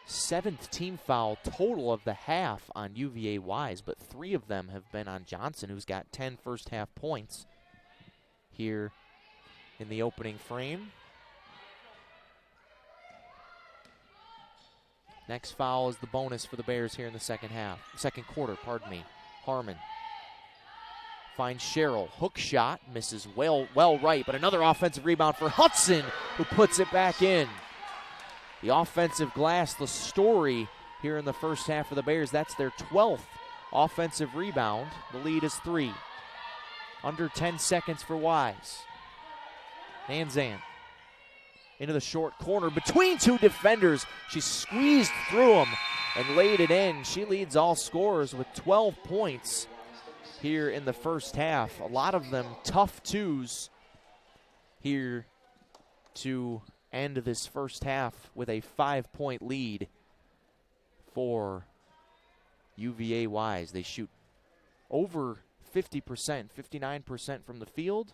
S2: seventh team foul total of the half on UVA Wise, but 3 of them have been on Johnson, who's got 10 first half points here in the opening frame. Next foul is the bonus for the Bears here in the second quarter. Harmon finds Cheryl, hook shot, misses well right, but another offensive rebound for Hudson, who puts it back in. The offensive glass, the story here in the first half of the Bears. That's their 12th offensive rebound. The lead is 3. Under 10 seconds for Wise. Nanzan into the short corner between 2 defenders. She squeezed through them and laid it in. She leads all scorers with 12 points here in the first half. A lot of them tough twos here to end this first half with a 5-point lead for UVA Wise. They shoot over 50%, 59% from the field,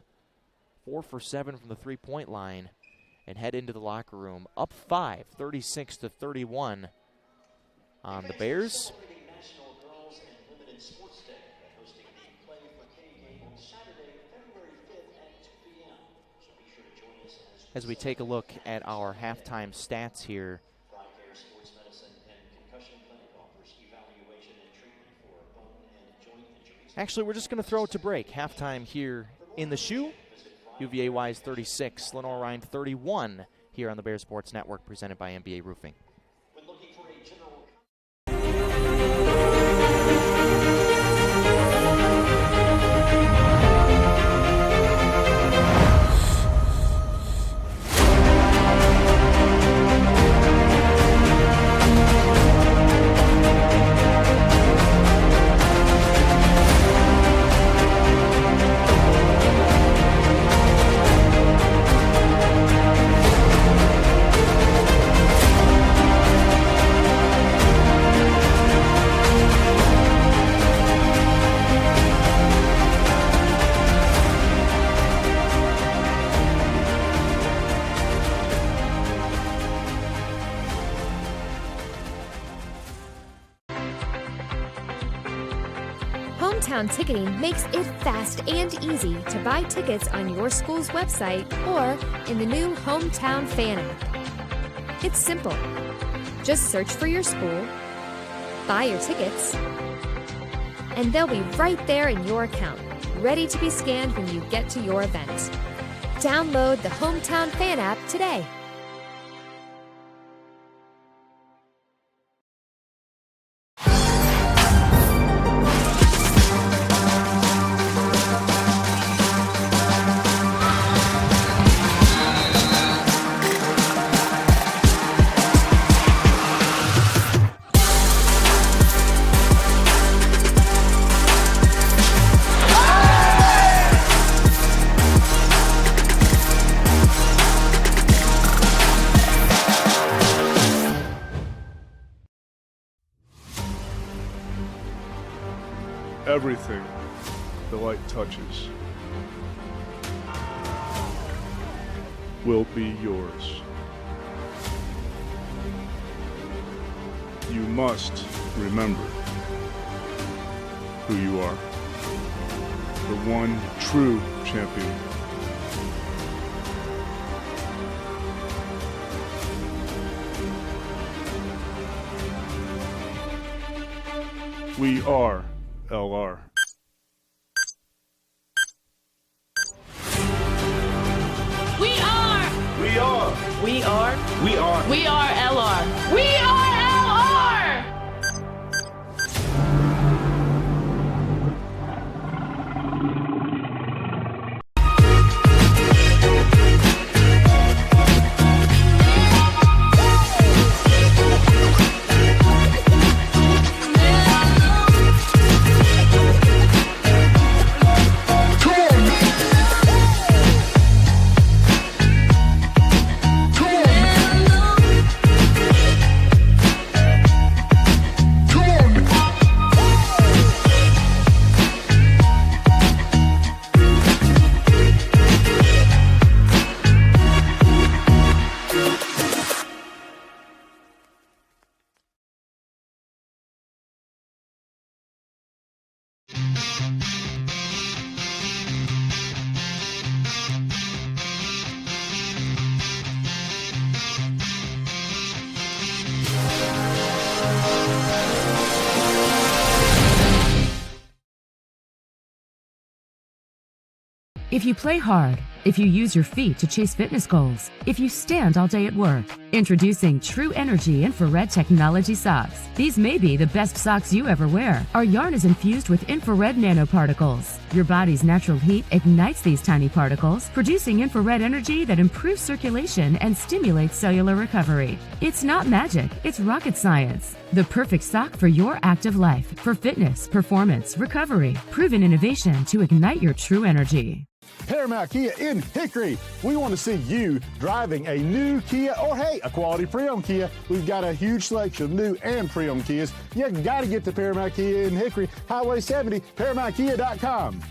S2: 4 for 7 from the three-point line, and head into the locker room up 5, 36-31 on the Bears. As we take a look at our halftime stats here. Actually, we're just going to throw it to break. Halftime here in the shoe. UVA Wise 36, Lenoir-Rhyne 31 here on the Bear Sports Network, presented by NBA Roofing.
S9: Hometown Ticketing makes it fast and easy to buy tickets on your school's website or in the new Hometown Fan app. It's simple. Just search for your school, buy your tickets, and they'll be right there in your account, ready to be scanned when you get to your event. Download the Hometown Fan app today.
S10: Everything the light touches will be yours. You must remember who you are. The one true champion. We are LR.
S11: We are.
S10: We are.
S11: We are.
S10: We are.
S11: We are LR. We are LR.
S3: If you play hard, if you use your feet to chase fitness goals, if you stand all day at work. Introducing True Energy infrared technology socks. These may be the best socks you ever wear. Our yarn is infused with infrared nanoparticles. Your body's natural heat ignites these tiny particles, producing infrared energy that improves circulation and stimulates cellular recovery. It's not magic, it's rocket science. The perfect sock for your active life, for fitness, performance, recovery. Proven innovation to ignite your true energy.
S4: Paramount Kia in Hickory. We want to see you driving a new Kia or, hey, a quality pre-owned Kia. We've got a huge selection of new and pre-owned Kias. You got to get to Paramount Kia in Hickory, Highway 70, ParamountKia.com.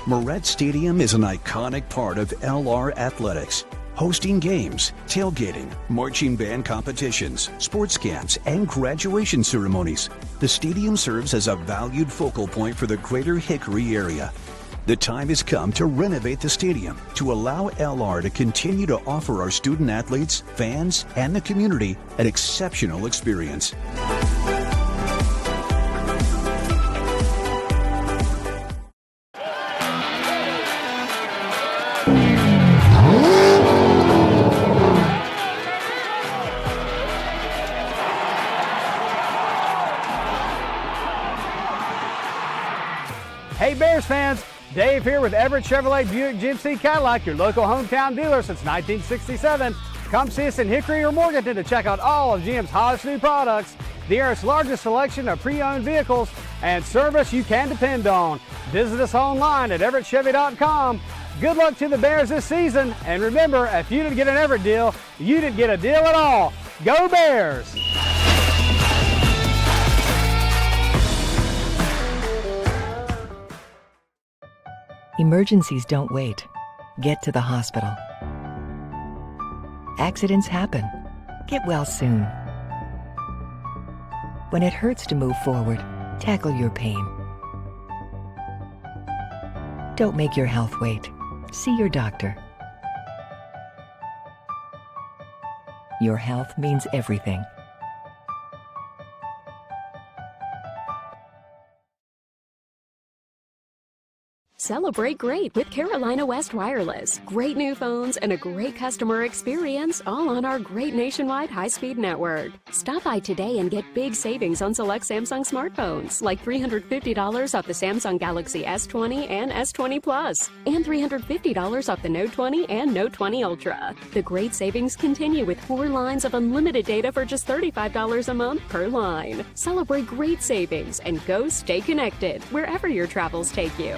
S5: Moret Stadium is an iconic part of LR Athletics, hosting games, tailgating, marching band competitions, sports camps, and graduation ceremonies. The stadium serves as a valued focal point for the greater Hickory area. The time has come to renovate the stadium to allow LR to continue to offer our student athletes, fans, and the community an exceptional experience.
S7: Hey Bears fans, Dave here with Everett Chevrolet Buick GMC Cadillac, your local hometown dealer since 1967. Come see us in Hickory or Morganton to check out all of GM's hottest new products, the area's largest selection of pre-owned vehicles, and service you can depend on. Visit us online at everettchevy.com. Good luck to the Bears this season, and remember, if you didn't get an Everett deal, you didn't get a deal at all. Go Bears!
S6: Emergencies don't wait. Get to the hospital. Accidents happen. Get well soon. When it hurts to move forward, tackle your pain. Don't make your health wait. See your doctor. Your health means everything.
S8: Celebrate great with Carolina West Wireless. Great new phones and a great customer experience, all on our great nationwide high-speed network. Stop by today and get big savings on select Samsung smartphones, like $350 off the Samsung Galaxy S20 and S20 Plus, and $350 off the Note 20 and Note 20 Ultra. The great savings continue with 4 lines of unlimited data for just $35 a month per line. Celebrate great savings and go stay connected wherever your travels take you.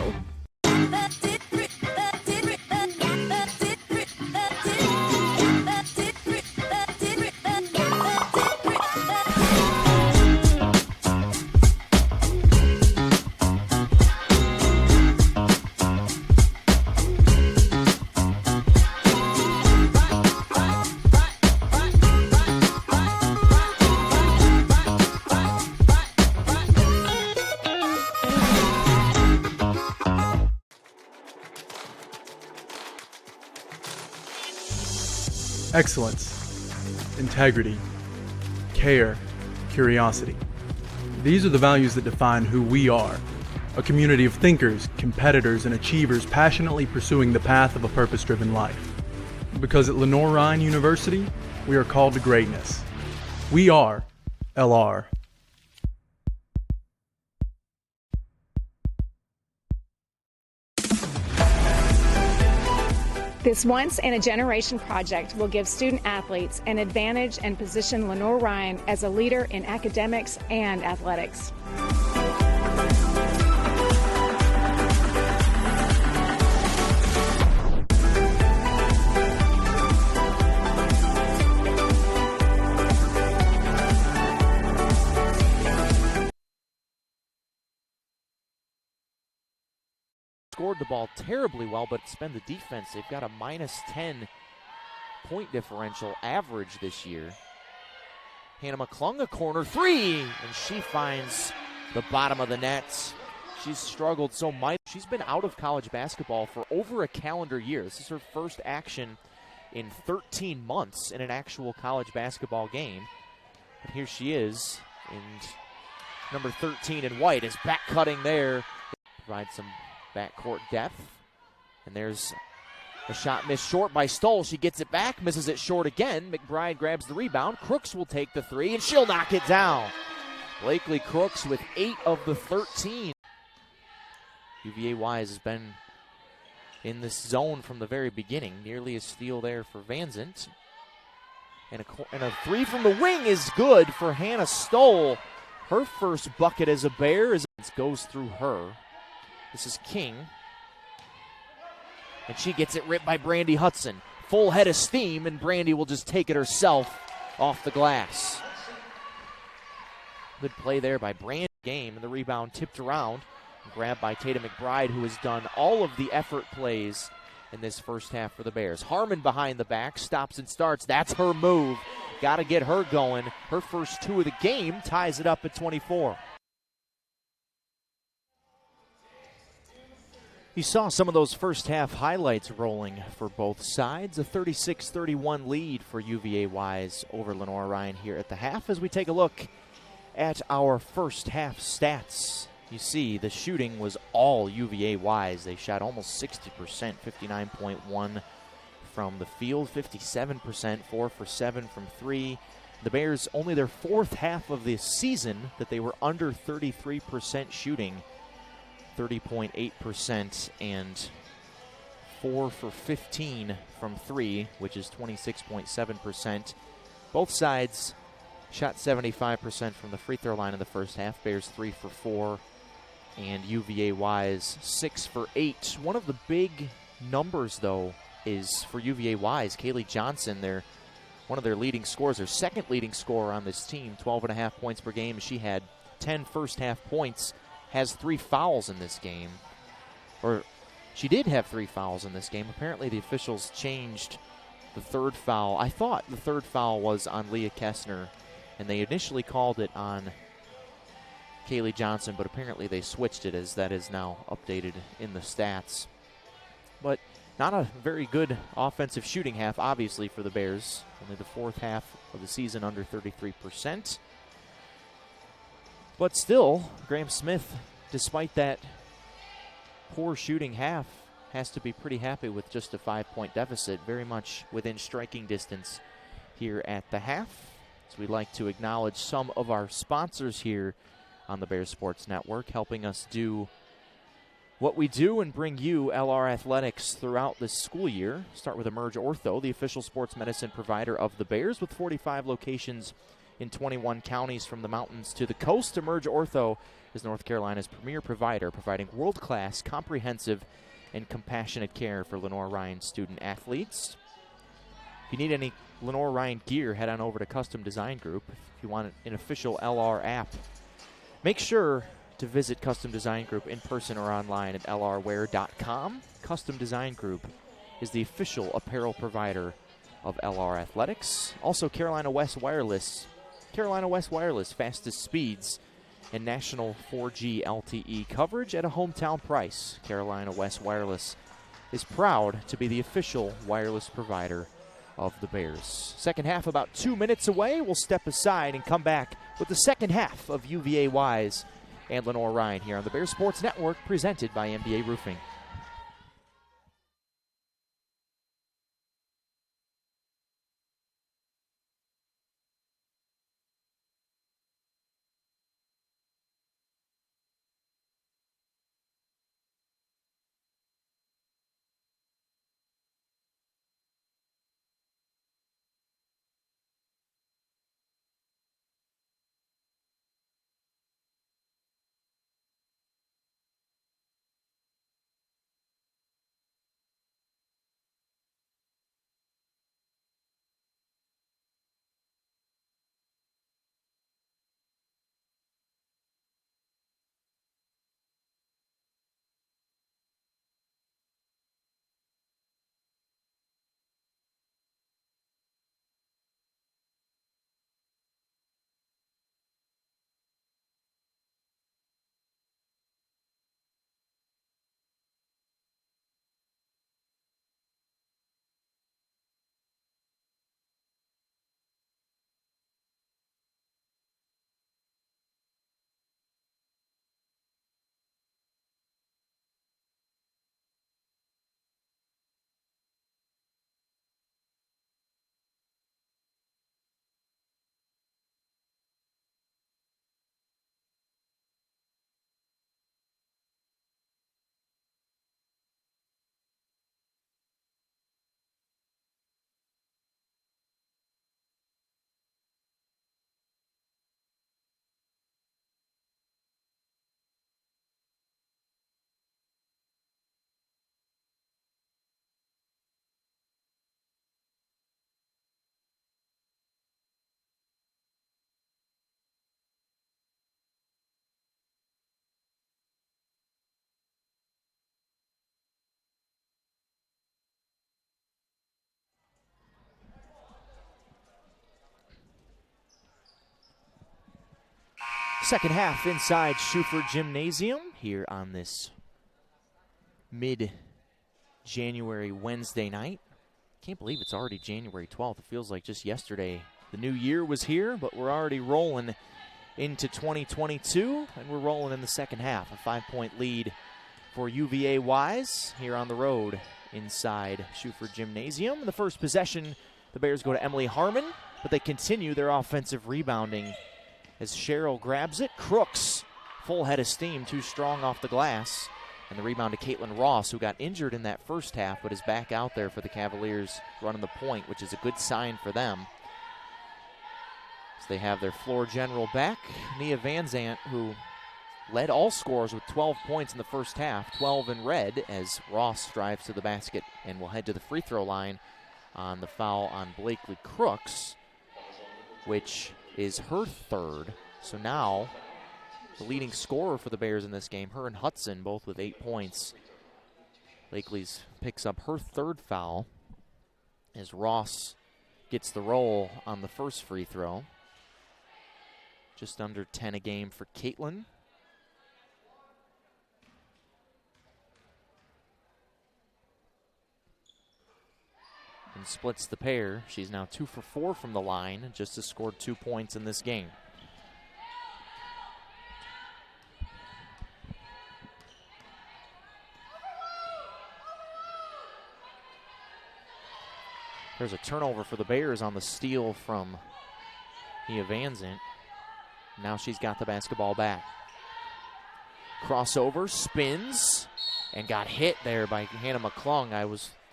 S12: Excellence, integrity, care, curiosity. These are the values that define who we are. A community of thinkers, competitors, and achievers passionately pursuing the path of a purpose-driven life. Because at Lenoir-Rhyne University, we are called to greatness. We are LR.
S13: This once-in-a-generation project will give student athletes an advantage and position Lenoir-Rhyne as a leader in academics and athletics.
S2: Scored the ball terribly well, but it's been the defense. They've got a -10 point differential average this year. Hannah McClung, a corner three, and she finds the bottom of the net. She's struggled so much. She's been out of college basketball for over a calendar year. This is her first action in 13 months in an actual college basketball game. But here she is, and number 13 in white is back cutting there. provide some backcourt depth. And there's a shot missed short by Stoll. She gets it back, misses it short again. McBride grabs the rebound. Crooks will take the three, and she'll knock it down. Blakely Crooks with 8 of the 13. UVA Wise has been in this zone from the very beginning. Nearly a steal there for Vanzant. And a three from the wing is good for Hannah Stoll. Her first bucket as a Bear goes through her. This is King. And she gets it ripped by Brandy Hudson. Full head of steam, and Brandy will just take it herself off the glass. Good play there by Brandy. Game, and the rebound tipped around. Grabbed by Tatum McBride, who has done all of the effort plays in this first half for the Bears. Harmon behind the back, stops and starts. That's her move. Got to get her going. Her first 2 of the game ties it up at 24. You saw some of those first half highlights rolling for both sides. A 36-31 lead for UVA Wise over Lenoir-Rhyne here at the half. As we take a look at our first half stats, you see the shooting was all UVA Wise. They shot almost 60%, 59.1 from the field, 57%, 4 for 7 from 3. The Bears, only their fourth half of the season that they were under 33% shooting, 30.8%, and 4 for 15 from 3, which is 26.7%. Both sides shot 75% from the free throw line in the first half. Bears 3 for 4, and UVA Wise 6 for 8. One of the big numbers, though, is for UVA Wise. Kaylee Johnson, one of their leading scorers, their second leading scorer on this team, 12.5 points per game. She had 10 first half points, has 3 fouls in this game. Or she did have 3 fouls in this game. Apparently the officials changed the third foul. I thought the third foul was on Leah Kessner, and they initially called it on Kaylee Johnson, but apparently they switched it, as that is now updated in the stats. But not a very good offensive shooting half, obviously, for the Bears. Only the fourth half of the season under 33%. But still, Graham Smith, despite that poor shooting half, has to be pretty happy with just a 5-point deficit, very much within striking distance here at the half. So we'd like to acknowledge some of our sponsors here on the Bears Sports Network, helping us do what we do and bring you LR Athletics throughout this school year. Start with Emerge Ortho, the official sports medicine provider of the Bears, with 45 locations in 21 counties from the mountains to the coast. Emerge Ortho is North Carolina's premier provider, providing world-class, comprehensive, and compassionate care for Lenoir-Rhyne student athletes. If you need any Lenoir-Rhyne gear, head on over to Custom Design Group. If you want an official LR app, make sure to visit Custom Design Group in person or online at lrwear.com. Custom Design Group is the official apparel provider of LR Athletics. Also, Carolina West Wireless. Carolina West Wireless, fastest speeds and national 4G LTE coverage at a hometown price. Carolina West Wireless is proud to be the official wireless provider of the Bears. Second half about 2 minutes away. We'll step aside and come back with the second half of UVA Wise and Lenoir-Rhyne here on the Bears Sports Network, presented by MBA Roofing. Second half inside Schuford Gymnasium here on this mid-January Wednesday night. Can't believe it's already January 12th. It feels like just yesterday the new year was here, but we're already rolling into 2022, and we're rolling in the second half. A 5-point lead for UVA Wise here on the road inside Schuford Gymnasium. In the first possession, the Bears go to Emily Harmon, but they continue their offensive rebounding as Cheryl grabs it. Crooks, full head of steam, too strong off the glass. And the rebound to Caitlin Ross, who got injured in that first half, but is back out there for the Cavaliers running the point, which is a good sign for them. So they have their floor general back, Nia Van Zant, who led all scorers with 12 points in the first half, 12 in red, as Ross drives to the basket and will head to the free throw line on the foul on Blakely Crooks, which is her third. So now the leading scorer for the Bears in this game, her and Hudson, both with 8 points. Blakely's picks up her third foul as Ross gets the roll on the first free throw. Just under 10 a game for Caitlin. And splits the pair. She's now 2 for 4 from the line, just has scored 2 points in this game. There's a turnover for the Bears on the steal from Nia Van Zant. Now she's got the basketball back. Crossover, spins, and got hit there by Hannah McClung.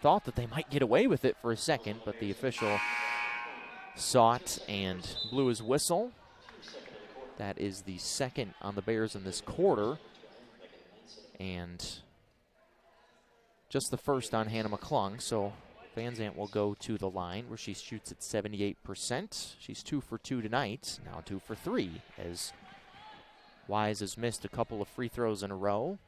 S2: Thought that they might get away with it for a second, but the official saw it and blew his whistle. That is the second on the Bears in this quarter, and just the first on Hannah McClung. So Van Zant will go to the line where she shoots at 78%. She's 2 for 2 tonight, now 2 for 3, as Wise has missed a couple of free throws in a row.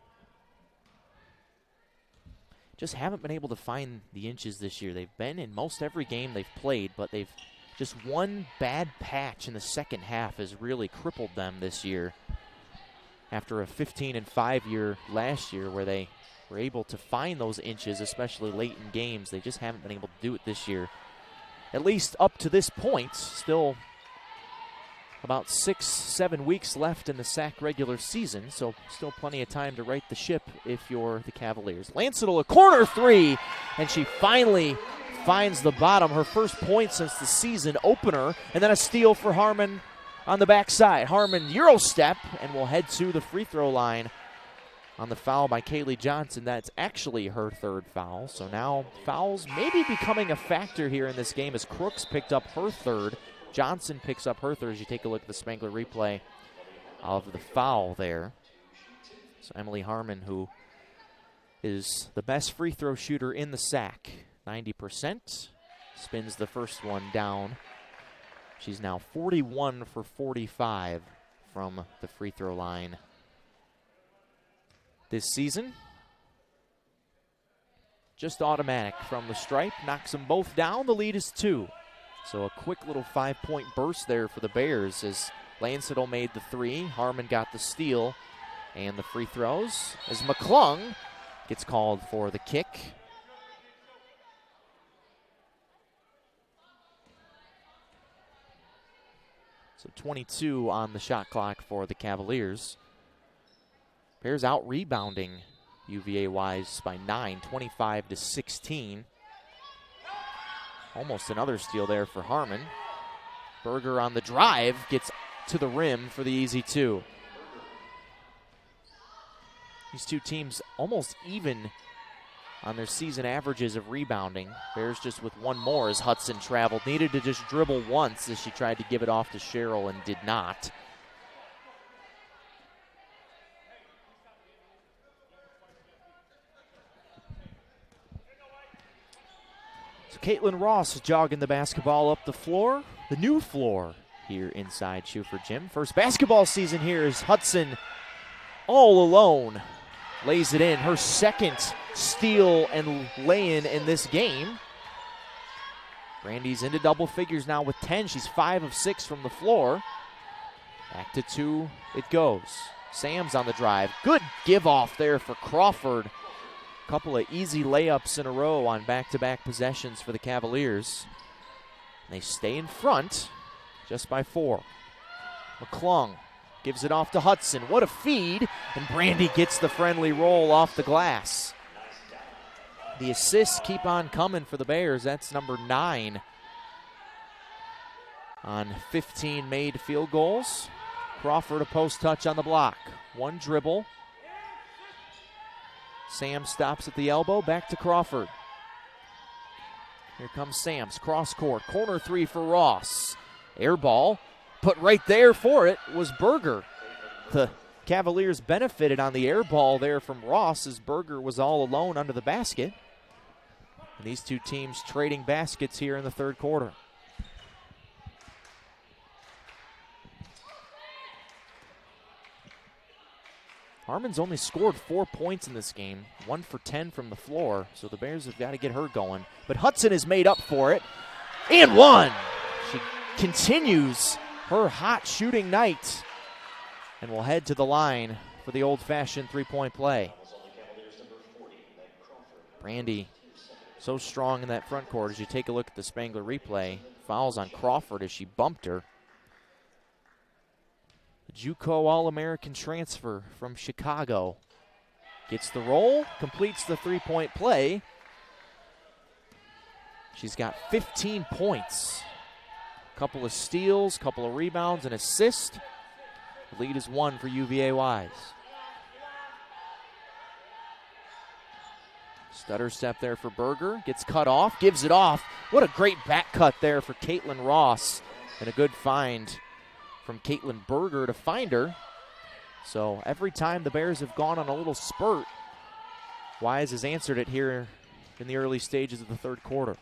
S2: Just haven't been able to find the inches this year. They've been in most every game they've played, but they've just one bad patch in the second half has really crippled them this year. After a 15-5 year last year where they were able to find those inches, especially late in games, they just haven't been able to do it this year. At least up to this point, still about 6-7 weeks left in the SAC regular season, so still plenty of time to right the ship if you're the Cavaliers. Lancettle, a corner three, and she finally finds the bottom. Her first point since the season opener, and then a steal for Harmon on the backside. Harmon Euro step, and will head to the free throw line on the foul by Kaylee Johnson. That's actually her third foul, so now fouls maybe becoming a factor here in this game as Crooks picked up her third. Johnson picks up her third as you take a look at the Spangler replay of the foul there. So Emily Harmon, who is the best free throw shooter in the SAC, 90%, spins the first one down. She's now 41 for 45 from the free throw line this season. Just automatic from the stripe, knocks them both down. The lead is 2. So a quick little 5-point burst there for the Bears as Lancettle made the 3. Harmon got the steal and the free throws as McClung gets called for the kick. So 22 on the shot clock for the Cavaliers. Bears out rebounding UVA Wise by 9, 25-16. Almost another steal there for Harmon. Berger on the drive, gets to the rim for the easy 2. These two teams almost even on their season averages of rebounding. Bears just with one more as Hudson traveled. Needed to just dribble once as she tried to give it off to Cheryl and did not. So Caitlin Ross jogging the basketball up the floor, the new floor here inside Schuford Gym. First basketball season here is Hudson all alone. Lays it in, her second steal and lay-in in this game. Brandy's into double figures now with 10. She's 5 of 6 from the floor. Back to 2 it goes. Sam's on the drive. Good give off there for Crawford. Couple of easy layups in a row on back-to-back possessions for the Cavaliers. They stay in front just by 4. McClung gives it off to Hudson. What a feed. And Brandy gets the friendly roll off the glass. The assists keep on coming for the Bears. That's number 9 on 15 made field goals. Crawford a post touch on the block. 1 dribble. Sam stops at the elbow. Back to Crawford. Here comes Sam's cross court. Corner 3 for Ross. Air ball. But right there for it was Berger. The Cavaliers benefited on the air ball there from Ross as Berger was all alone under the basket. And these two teams trading baskets here in the third quarter. Harmon's only scored 4 points in this game, 1 for 10 from the floor, so the Bears have got to get her going. But Hudson has made up for it, and 1. She continues her hot shooting night and will head to the line for the old-fashioned three-point play. Brandy so strong in that front court as you take a look at the Spangler replay. Fouls on Crawford as she bumped her. JUCO All-American transfer from Chicago. Gets the roll, completes the three-point play. She's got 15 points. Couple of steals, couple of rebounds, and assist. The lead is 1 for UVA Wise. Stutter step there for Berger. Gets cut off, gives it off. What a great back cut there for Caitlin Ross. And a good find from Caitlin Berger to find her. So every time the Bears have gone on a little spurt, Wise has answered it here in the early stages of the third quarter.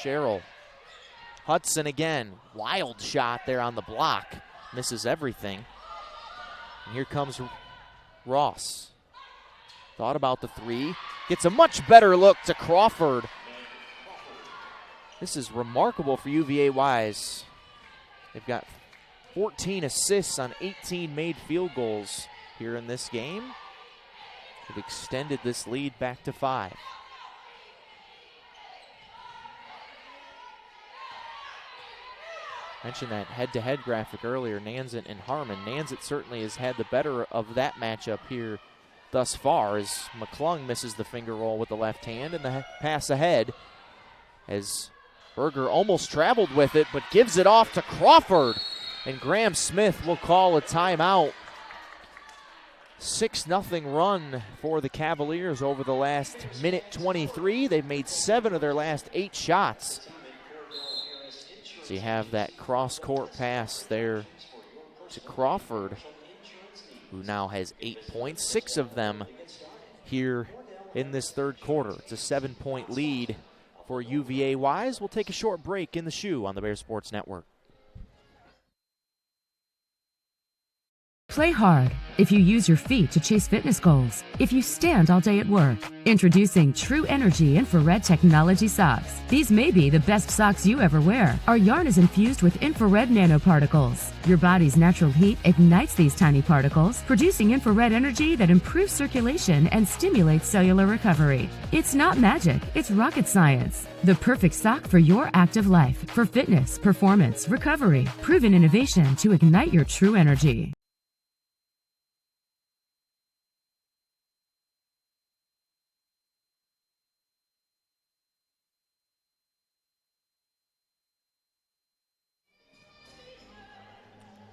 S2: Sherrill. Hudson again. Wild shot there on the block. Misses everything. And here comes Ross. Thought about the 3. Gets a much better look to Crawford. This is remarkable for UVA Wise. They've got 14 assists on 18 made field goals here in this game. They've extended this lead back to 5. Mentioned that head-to-head graphic earlier, Nanzit and Harmon. Nanzit certainly has had the better of that matchup here thus far as McClung misses the finger roll with the left hand and the pass ahead as Berger almost traveled with it but gives it off to Crawford, and Graham Smith will call a timeout. 6-0 run for the Cavaliers over the last minute 23. They've made 7 of their last 8 shots. So you have that cross-court pass there to Crawford, who now has 8 points, 6 of them here in this third quarter. It's a 7-point lead for UVA Wise. We'll take a short break in the shoe on the Bears Sports Network.
S3: Play hard if you use your feet to chase fitness goals. If you stand all day at work. Introducing True Energy Infrared Technology Socks. These may be the best socks you ever wear. Our yarn is infused with infrared nanoparticles. Your body's natural heat ignites these tiny particles, producing infrared energy that improves circulation and stimulates cellular recovery. It's not magic, it's rocket science. The perfect sock for your active life, for fitness, performance, recovery. Proven innovation to ignite your true energy.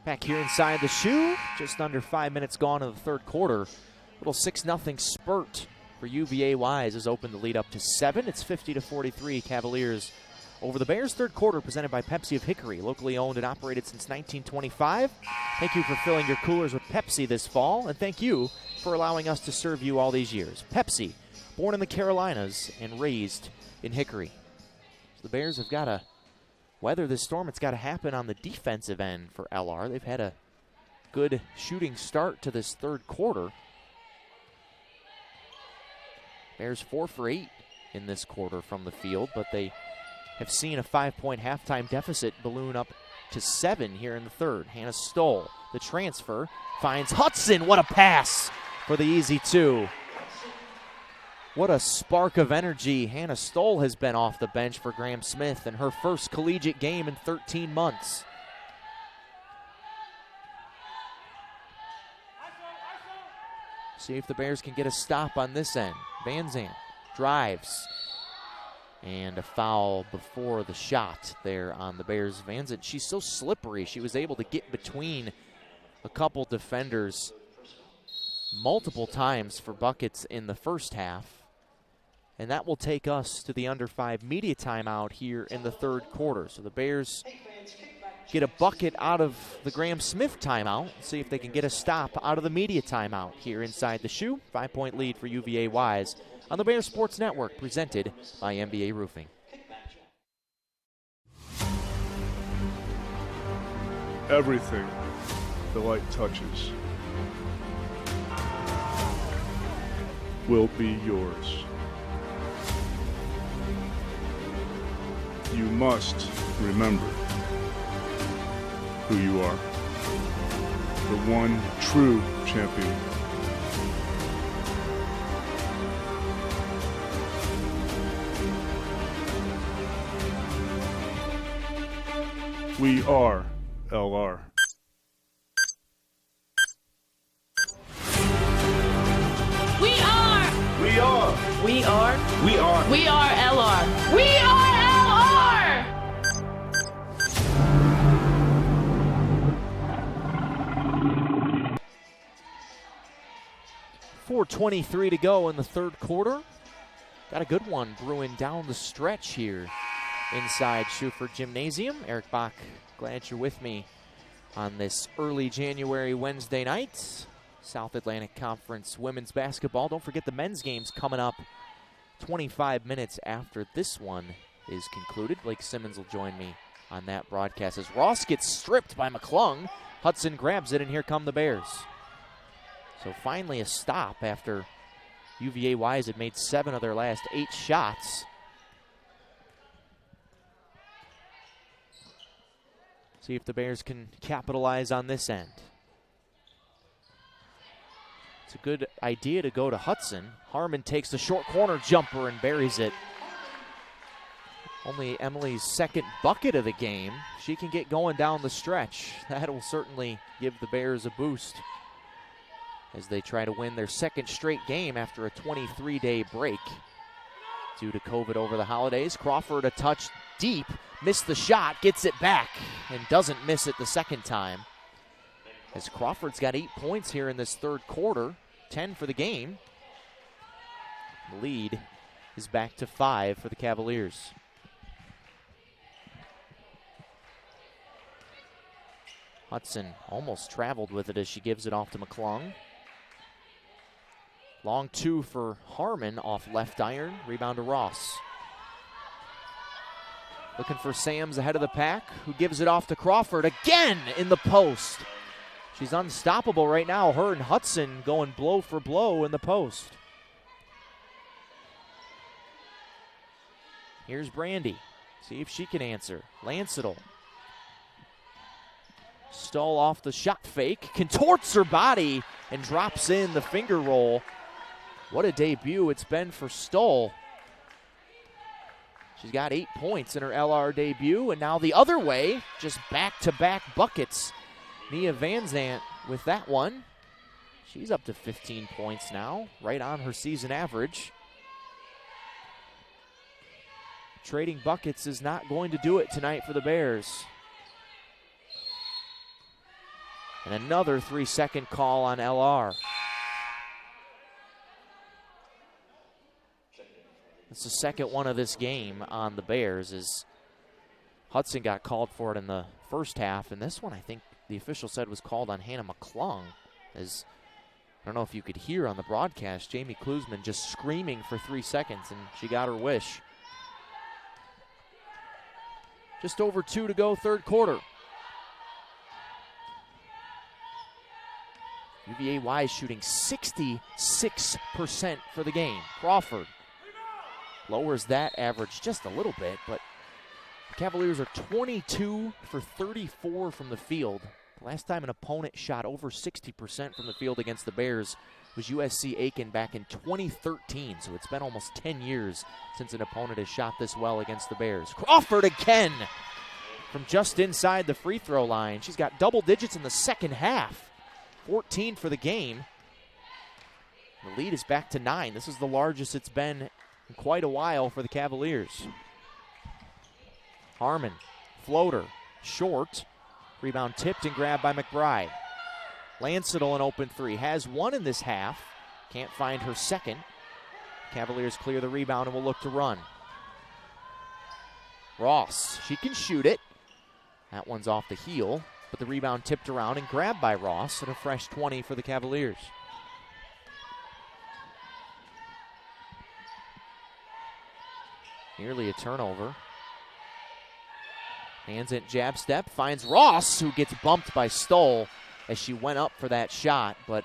S2: Back here inside the shoe, just under 5 minutes gone in the third quarter. Little 6-0 spurt for UVA Wise has opened the lead up to 7. It's 50-43 Cavaliers over the Bears. Third quarter presented by Pepsi of Hickory, locally owned and operated since 1925. Thank you for filling your coolers with Pepsi this fall, and thank you for allowing us to serve you all these years. Pepsi, born in the Carolinas and raised in Hickory. So the Bears have got to weather this storm. It's got to happen on the defensive end for LR. They've had a good shooting start to this third quarter. Bears 4 for 8 in this quarter from the field, but they have seen a 5-point halftime deficit balloon up to 7 here in the third. Hannah Stoll, the transfer, finds Hudson. What a pass for the easy 2. What a spark of energy Hannah Stoll has been off the bench for Graham Smith in her first collegiate game in 13 months. See if the Bears can get a stop on this end. Van Zandt drives. And a foul before the shot there on the Bears. Van Zandt, she's so slippery. She was able to get between a couple defenders multiple times for buckets in the first half. And that will take us to the under 5 media timeout here in the third quarter. So the Bears get a bucket out of the Graham Smith timeout. See if they can get a stop out of the media timeout here inside the shoe. 5-point lead for UVA Wise on the Bears Sports Network, presented by NBA Roofing.
S10: Everything the light touches will be yours. You must remember who you are. The one true champion. We are LR.
S11: We are.
S10: We are.
S11: We are.
S10: We are.
S11: We are LR. We are LR.
S2: 4:23 to go in the third quarter. Got a good one brewing down the stretch here inside Schuford Gymnasium. Eric Bach, glad you're with me on this early January Wednesday night. South Atlantic Conference women's basketball. Don't forget the men's game's coming up 25 minutes after this one is concluded. Blake Simmons will join me on that broadcast as Ross gets stripped by McClung. Hudson grabs it, and here come the Bears. So finally a stop after UVA Wise had made 7 of their last 8 shots. See if the Bears can capitalize on this end. It's a good idea to go to Hudson. Harmon takes the short corner jumper and buries it. Only Emily's second bucket of the game. She can get going down the stretch. That'll certainly give the Bears a boost as they try to win their second straight game after a 23-day break due to COVID over the holidays. Crawford a touch deep, missed the shot, gets it back, and doesn't miss it the second time. As Crawford's got 8 points here in this third quarter, 10 for the game. The lead is back to 5 for the Cavaliers. Hudson almost traveled with it as she gives it off to McClung. Long 2 for Harmon off left iron. Rebound to Ross. Looking for Sams ahead of the pack, who gives it off to Crawford again in the post. She's unstoppable right now. Her and Hudson going blow for blow in the post. Here's Brandy. See if she can answer. Lancetal. Stoll off the shot fake. Contorts her body and drops in the finger roll. What a debut it's been for Stoll. She's got 8 points in her LR debut, and now the other way, just back-to-back buckets. Nia Van Zandt with that one. She's up to 15 points now, right on her season average. Trading buckets is not going to do it tonight for the Bears. And another 3-second call on LR. It's the second one of this game on the Bears, as Hudson got called for it in the first half, and this one I think the official said was called on Hannah McClung. As I don't know if you could hear on the broadcast, Jamie Klusman just screaming for 3 seconds, and she got her wish. Just over 2 to go, third quarter. UVA Wise shooting 66% for the game. Crawford lowers that average just a little bit, but The Cavaliers are 22 for 34 from the field. The last time an opponent shot over 60% from the field against the Bears was USC Aiken back in 2013. So it's been almost 10 years since an opponent has shot this well against the Bears. Crawford again from just inside the free throw line. She's got double digits in the second half. 14 for the game. The lead is back to 9. This is the largest it's been in quite a while for the Cavaliers. Harmon, floater, short. Rebound tipped and grabbed by McBride. Lancetal an open three. Has one in this half. Can't find her second. Cavaliers clear the rebound and will look to run. Ross, she can shoot it. That one's off the heel, but the rebound tipped around and grabbed by Ross, and a fresh 20 for the Cavaliers. Nearly a turnover. Hands at jab step, finds Ross, who gets bumped by Stoll as she went up for that shot. But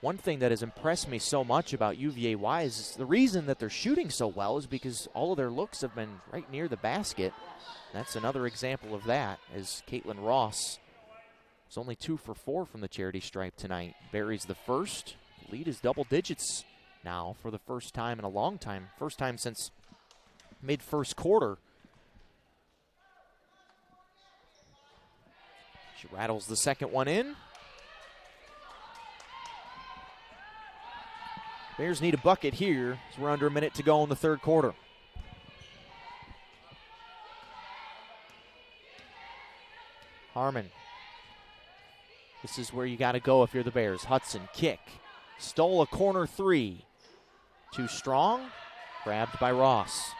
S2: one thing that has impressed me so much about UVA Wise is the reason that they're shooting so well is because all of their looks have been right near the basket. That's another example of that, as Caitlin Ross is only 2 for 4 from the charity stripe tonight. Buries the first. Lead is double digits now for the first time in a long time. First time since mid-first quarter. She rattles the second one in. Bears need a bucket here as we're under a minute to go in the third quarter. Harmon. This is where you got to go if you're the Bears. Hudson, kick. Stole a corner three. Too strong. Grabbed by Ross.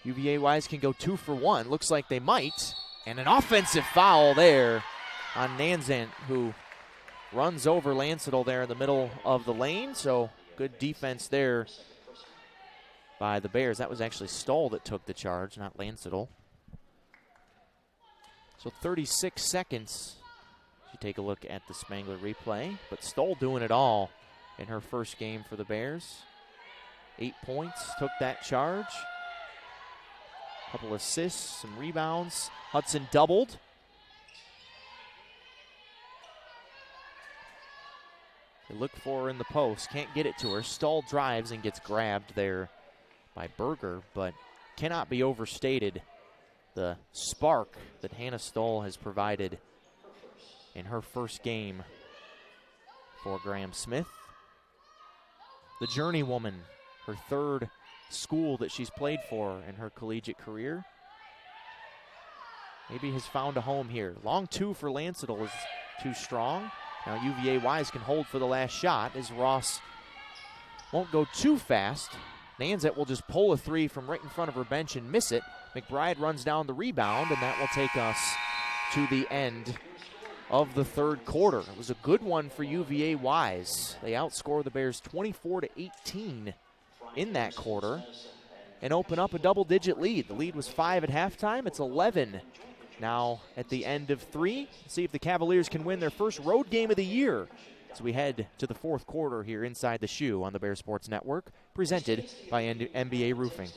S2: UVA Wise can go 2 for 1. Looks like they might. And an offensive foul there on Nanzant, who runs over Lancetal there in the middle of the lane. So good defense there by the Bears. That was actually Stoll that took the charge, not Lancetal. So 36 seconds. You take a look at the Spangler replay. But Stoll doing it all in her first game for the Bears. 8 points, took that charge. Couple assists, some rebounds. Hudson doubled. They look for her in the post. Can't get it to her. Stoll drives and gets grabbed there by Berger, but cannot be overstated the spark that Hannah Stoll has provided in her first game for Graham Smith. The journeywoman, her third school that she's played for in her collegiate career. Maybe has found a home here. Long 2 for Lancetal is too strong. Now UVA Wise can hold for the last shot as Ross won't go too fast. Nanzant will just pull a 3 from right in front of her bench and miss it. McBride runs down the rebound, and that will take us to the end of the third quarter. It was a good one for UVA Wise. They outscore the Bears 24-18 in that quarter and open up a double-digit lead. The lead was 5 at halftime. It's 11 now at the end of 3. See if the Cavaliers can win their first road game of the year as we head to the fourth quarter here inside the Shoe on the Bear Sports Network, presented by NBA Roofing.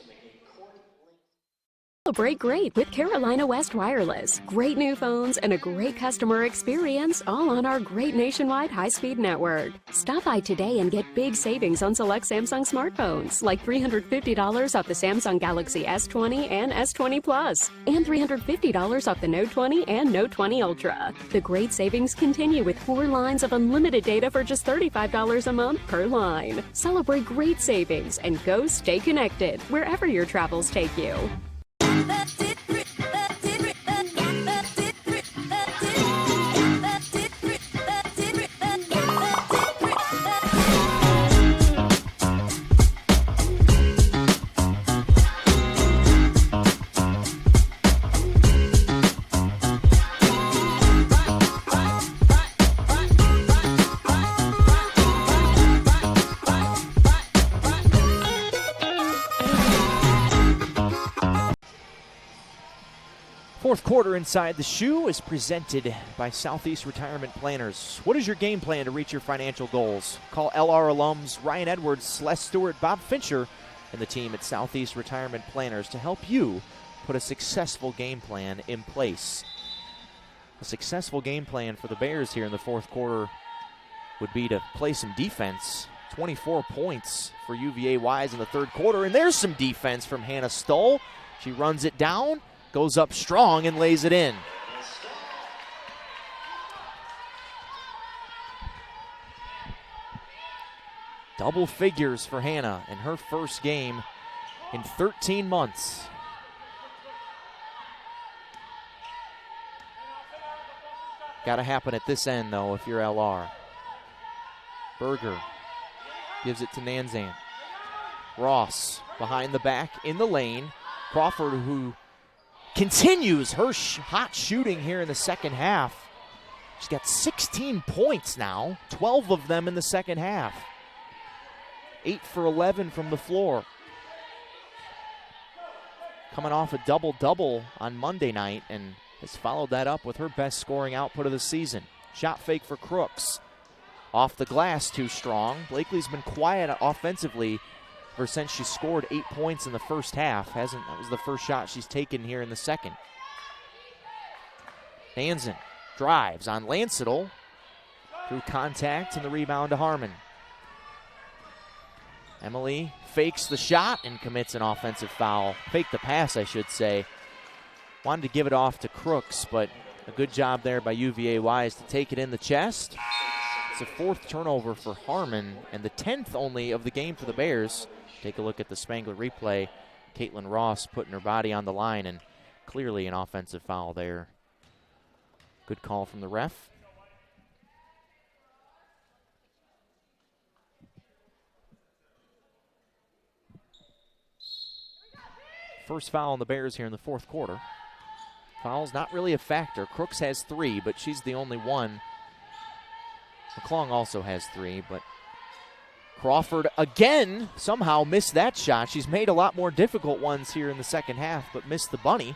S8: Celebrate great with Carolina West Wireless. Great new phones and a great customer experience, all on our great nationwide high-speed network. Stop by today and get big savings on select Samsung smartphones, like $350 off the Samsung Galaxy S20 and S20 Plus, and $350 off the Note 20 and Note 20 Ultra. The great savings continue with 4 lines of unlimited data for just $35 a month per line. Celebrate great savings and go stay connected wherever your travels take you.
S2: Fourth quarter inside the Shoe is presented by Southeast Retirement Planners. What is your game plan to reach your financial goals? Call LR alums Ryan Edwards, Les Stewart, Bob Fincher and the team at Southeast Retirement Planners to help you put a successful game plan in place. A successful game plan for the Bears here in the fourth quarter would be to play some defense. 24 points for UVA Wise in the third quarter, and there's some defense from Hannah Stoll. She runs it down, goes up strong, and lays it in. Double figures for Hannah in her first game in 13 months. Got to happen at this end, though, if you're LR. Berger gives it to Nanzan. Ross behind the back in the lane. Crawford, who continues her hot shooting here in the second half. She's got 16 points now, 12 of them in the second half. 8 for 11 from the floor. Coming off a double-double on Monday night and has followed that up with her best scoring output of the season. Shot fake for Crooks. Off the glass, too strong. Blakely's been quiet offensively ever since she scored 8 points in the first half. That was the first shot she's taken here in the second. Hansen drives on Lansettle through contact and the rebound to Harmon. Emily fakes the shot and commits an offensive foul. Faked the pass, I should say. Wanted to give it off to Crooks, but a good job there by UVA Wise to take it in the chest. It's a fourth turnover for Harmon and the 10th only of the game for the Bears. Take a look at the Spangler replay. Caitlin Ross putting her body on the line, and clearly an offensive foul there. Good call from the ref. First foul on the Bears here in the fourth quarter. Foul's not really a factor. Crooks has 3, but she's the only one. McClung also has 3, but Crawford again somehow missed that shot. She's made a lot more difficult ones here in the second half, but missed the bunny.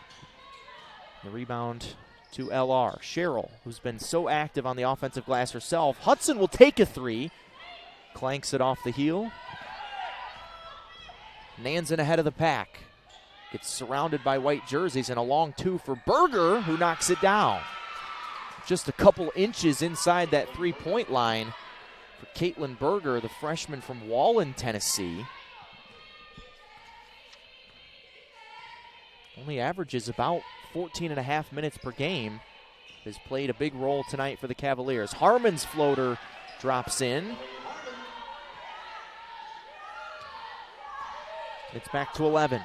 S2: The rebound to LR. Sherrill, who's been so active on the offensive glass herself. Hudson will take a 3. Clanks it off the heel. Nansen ahead of the pack. Gets surrounded by white jerseys, and a long 2 for Berger, who knocks it down. Just a couple inches inside that three-point line for Caitlin Berger, the freshman from Wallen, Tennessee. Only averages about 14.5 minutes per game. Has played a big role tonight for the Cavaliers. Harmon's floater drops in. It's back to 11.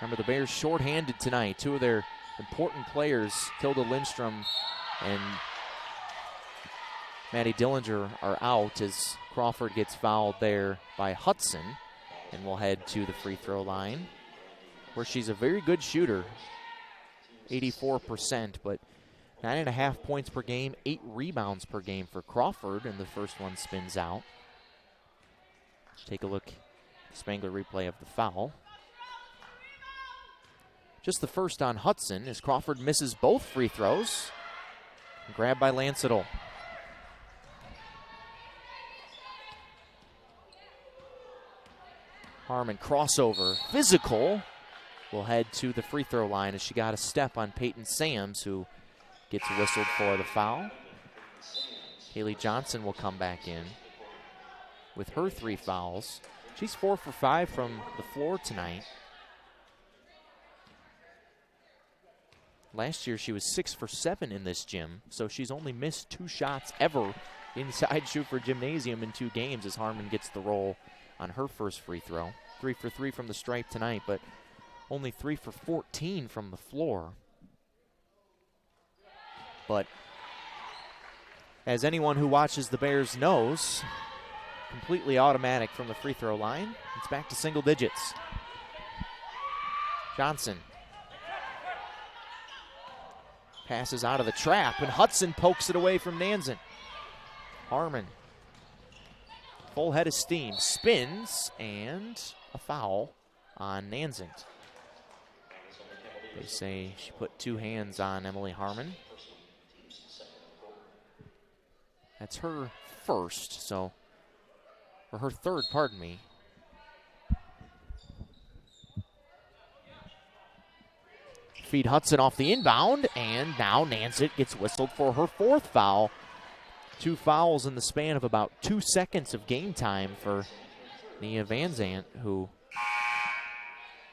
S2: Remember, the Bears shorthanded tonight. 2 of their important players, Tilda Lindstrom and Maddie Dillinger, are out as Crawford gets fouled there by Hudson and will head to the free throw line, where she's a very good shooter, 84%, but 9.5 points per game, 8 rebounds per game for Crawford, and the first one spins out. Take a look at the Spangler replay of the foul. Just the first on Hudson as Crawford misses both free throws. Grabbed by Lansettle. Harmon crossover, physical. Will head to the free throw line as she got a step on Peyton Sams, who gets whistled for the foul. Haley Johnson will come back in with her 3 fouls. She's 4 for 5 from the floor tonight. Last year, she was 6 for 7 in this gym, so she's only missed 2 shots ever inside Schufer Gymnasium in 2 games as Harmon gets the roll on her first free throw. 3 for 3 from the stripe tonight, but only 3 for 14 from the floor. But as anyone who watches the Bears knows, completely automatic from the free throw line. It's back to single digits. Johnson passes out of the trap, and Hudson pokes it away from Nansen. Harmon, full head of steam, spins, and a foul on Nansen. They say she put 2 hands on Emily Harmon. That's her first, so or her third, pardon me. Feed Hudson off the inbound, and now Nansett gets whistled for her fourth foul. 2 fouls in the span of about 2 seconds of game time for Nia Van Zandt, who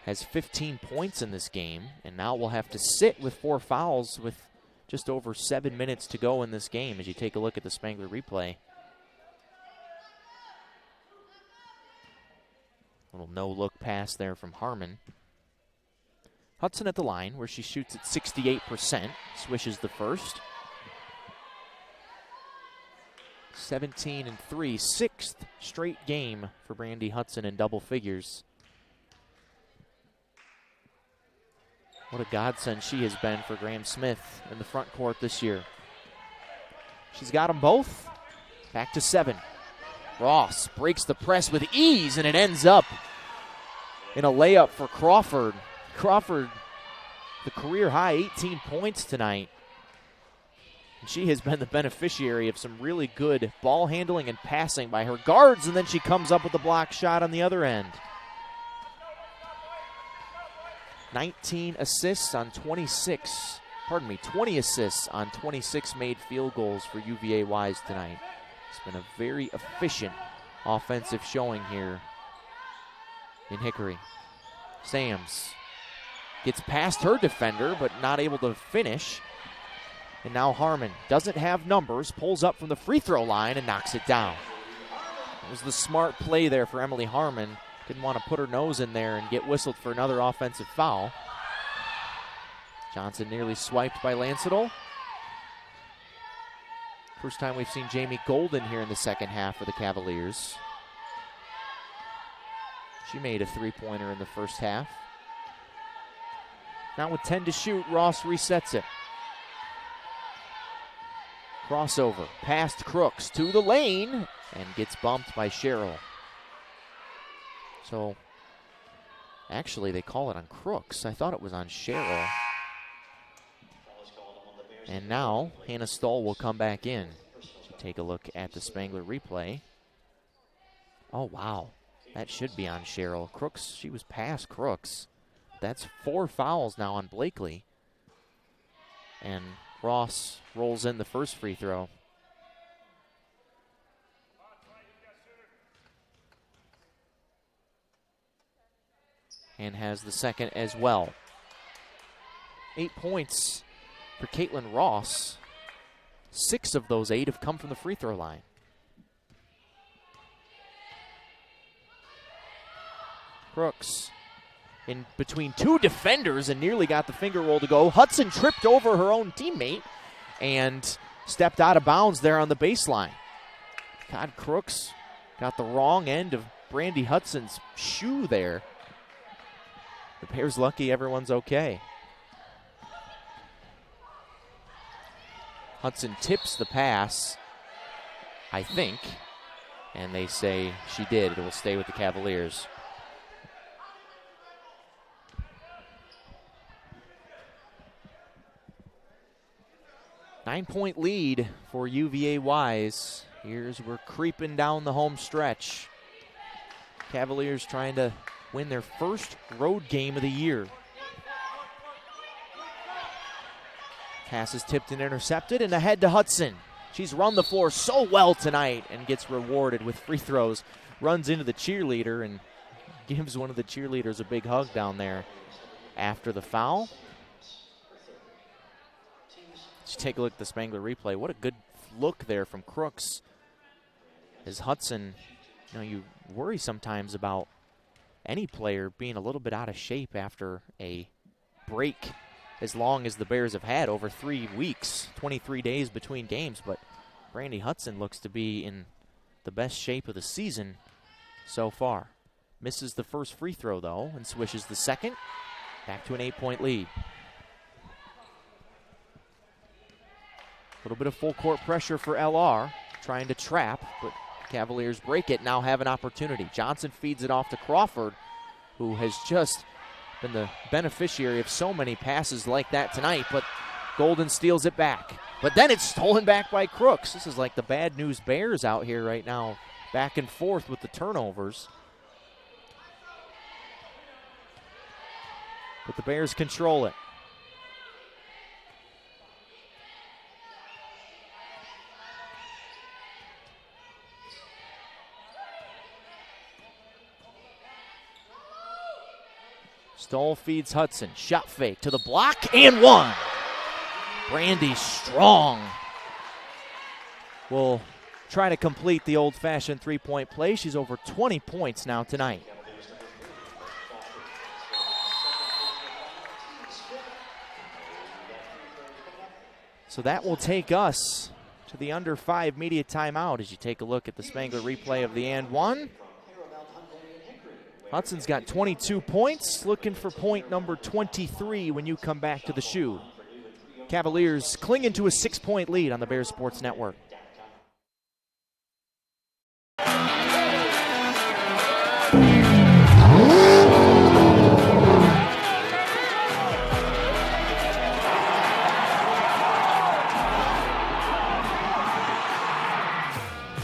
S2: has 15 points in this game, and now will have to sit with 4 fouls with just over 7 minutes to go in this game as you take a look at the Spangler replay. Little no-look pass there from Harmon. Hudson at the line, where she shoots at 68%, swishes the first. 17-3, 6th straight game for Brandy Hudson in double figures. What a godsend she has been for Graham Smith in the front court this year. She's got them both. Back to 7. Ross breaks the press with ease, and it ends up in a layup for Crawford. Crawford, the career high 18 points tonight. And she has been the beneficiary of some really good ball handling and passing by her guards, and then she comes up with a block shot on the other end. 20 assists on 26 made field goals for UVA Wise tonight. It's been a very efficient offensive showing here in Hickory. Sams gets past her defender, but not able to finish. And now Harmon doesn't have numbers, pulls up from the free throw line and knocks it down. It was the smart play there for Emily Harmon. Didn't want to put her nose in there and get whistled for another offensive foul. Johnson nearly swiped by Lancetal. First time we've seen Jamie Golden here in the second half for the Cavaliers. She made a three-pointer in the first half. Now with 10 to shoot, Ross resets it. Crossover, past Crooks to the lane, and gets bumped by Sherrill. So, actually they call it on Crooks. I thought it was on Sherrill. And now Hannah Stoll will come back in to take a look at the Spangler replay. Oh, wow. That should be on Sherrill. Crooks, she was past Crooks. That's 4 fouls now on Blakely. And Ross rolls in the first free throw. And has the second as well. 8 points for Caitlin Ross. 6 of those 8 have come from the free throw line. Crooks in between 2 defenders and nearly got the finger roll to go. Hudson tripped over her own teammate and stepped out of bounds there on the baseline. God, Crooks got the wrong end of Brandy Hudson's shoe there. The pair's lucky everyone's okay. Hudson tips the pass, I think, and they say she did. It will stay with the Cavaliers. Nine-point lead for UVA Wise. Here's we're creeping down the home stretch. Cavaliers trying to win their first road game of the year. Pass is tipped and intercepted, and ahead to Hudson. She's run the floor so well tonight and gets rewarded with free throws. Runs into the cheerleader and gives one of the cheerleaders a big hug down there after the foul. Let's take a look at the Spangler replay. What a good look there from Crooks. As Hudson, you worry sometimes about any player being a little bit out of shape after a break as long as the Bears have had over 3 weeks, 23 days between games. But Brandy Hudson looks to be in the best shape of the season so far. Misses the first free throw, though, and swishes the second. Back to an 8-point lead. A little bit of full court pressure for LR, trying to trap, but Cavaliers break it, now have an opportunity. Johnson feeds it off to Crawford, who has just been the beneficiary of so many passes like that tonight, but Golden steals it back. But then it's stolen back by Crooks. This is like the bad news Bears out here right now back and forth with the turnovers. But the Bears control it. Stoll feeds Hudson. Shot fake to the block and one. Brandy strong. Will try to complete the old-fashioned three-point play. She's over 20 points now tonight. So that will take us to the under 5 media timeout as you take a look at the Spangler replay of the and one. Hudson's got 22 points, looking for point number 23 when you come back to the shoe. Cavaliers clinging to a 6-point lead on the Bears Sports Network.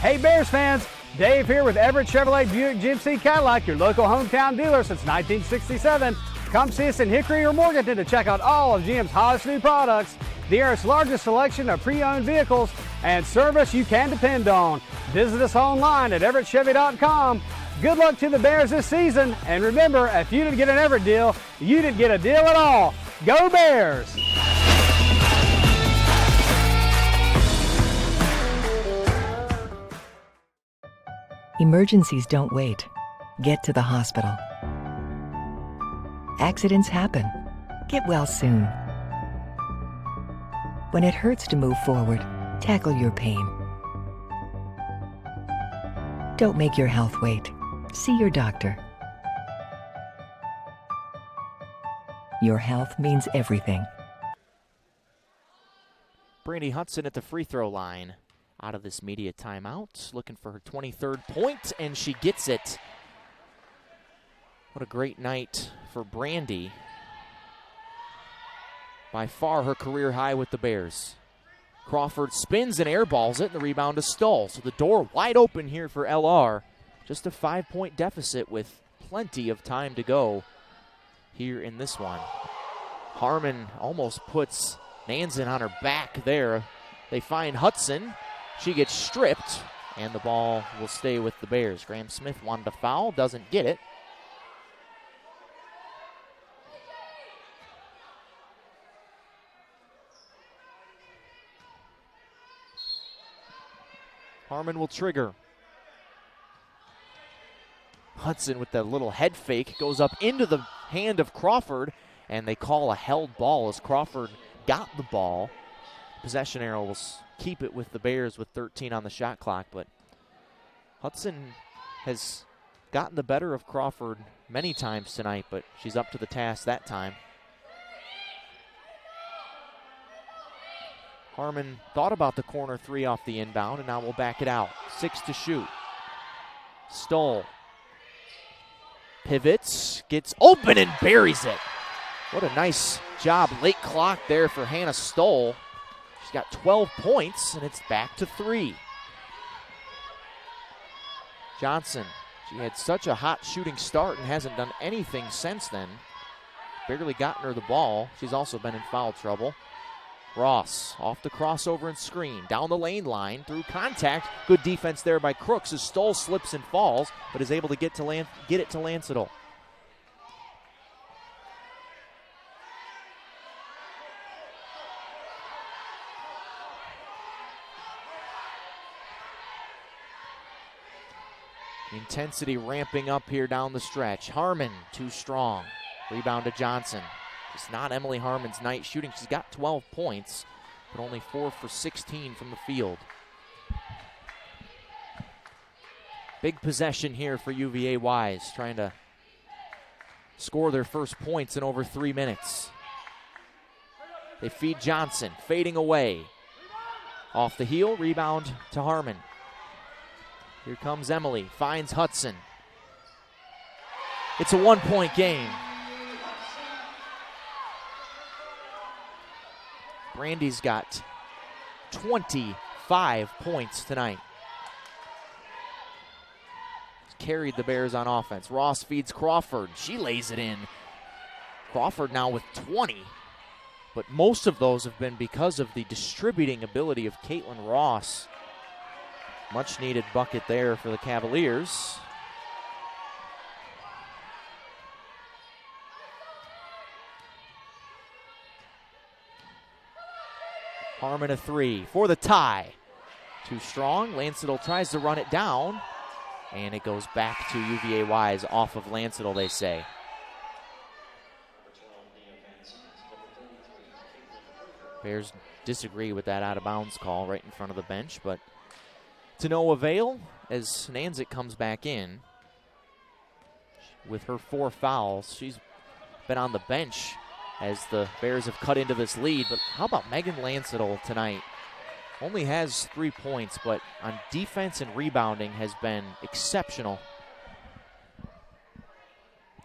S7: Hey Bears fans, Dave here with Everett Chevrolet Buick GMC Cadillac, your local hometown dealer since 1967. Come see us in Hickory or Morganton to check out all of GM's hottest new products, the area's largest selection of pre-owned vehicles, and service you can depend on. Visit us online at everettchevy.com. Good luck to the Bears this season, and remember, if you didn't get an Everett deal, you didn't get a deal at all. Go Bears!
S6: Emergencies don't wait. Get to the hospital. Accidents happen. Get well soon. When it hurts to move forward, tackle your pain. Don't make your health wait. See your doctor. Your health means everything.
S2: Brandy Hudson at the free throw line. Out of this media timeout, looking for her 23rd point, and she gets it. What a great night for Brandy. By far her career high with the Bears. Crawford spins and airballs it, and the rebound to Stoll. So the door wide open here for LR. Just a 5-point deficit with plenty of time to go here in this one. Harmon almost puts Nansen on her back there. They find Hudson. She gets stripped, and the ball will stay with the Bears. Graham Smith wanted to foul, doesn't get it. Harmon will trigger. Hudson with that little head fake goes up into the hand of Crawford, and they call a held ball as Crawford got the ball. Possession arrow will keep it with the Bears with 13 on the shot clock, but Hudson has gotten the better of Crawford many times tonight, but she's up to the task that time. Harmon thought about the corner three off the inbound, and now we'll back it out. 6 to shoot. Stoll pivots, gets open and buries it. What a nice job, late clock there for Hannah Stoll. She's got 12 points, and it's back to 3. Johnson, she had such a hot shooting start and hasn't done anything since then. Barely gotten her the ball. She's also been in foul trouble. Ross off the crossover and screen. Down the lane line, through contact. Good defense there by Crooks as Stoll slips and falls, but is able to get it to Lancetal. Intensity ramping up here down the stretch. Harmon, too strong. Rebound to Johnson. It's not Emily Harmon's night shooting. She's got 12 points, but only 4 for 16 from the field. Big possession here for UVA Wise, trying to score their first points in over 3 minutes. They feed Johnson, fading away. Off the heel, rebound to Harmon. Here comes Emily, finds Hudson. It's a 1-point game. Brandy's got 25 points tonight. carried the Bears on offense. Ross feeds Crawford. She lays it in. Crawford now with 20. But most of those have been because of the distributing ability of Caitlin Ross. Much needed bucket there for the Cavaliers. Harmon a three for the tie. Too strong. Lancetal tries to run it down. And it goes back to UVA Wise off of Lancetal, they say. Bears disagree with that out-of-bounds call right in front of the bench, but to no avail as Nanzik comes back in with her 4 fouls. She's been on the bench as the Bears have cut into this lead, but how about Megan Lancetal tonight? Only has 3 points, but on defense and rebounding has been exceptional.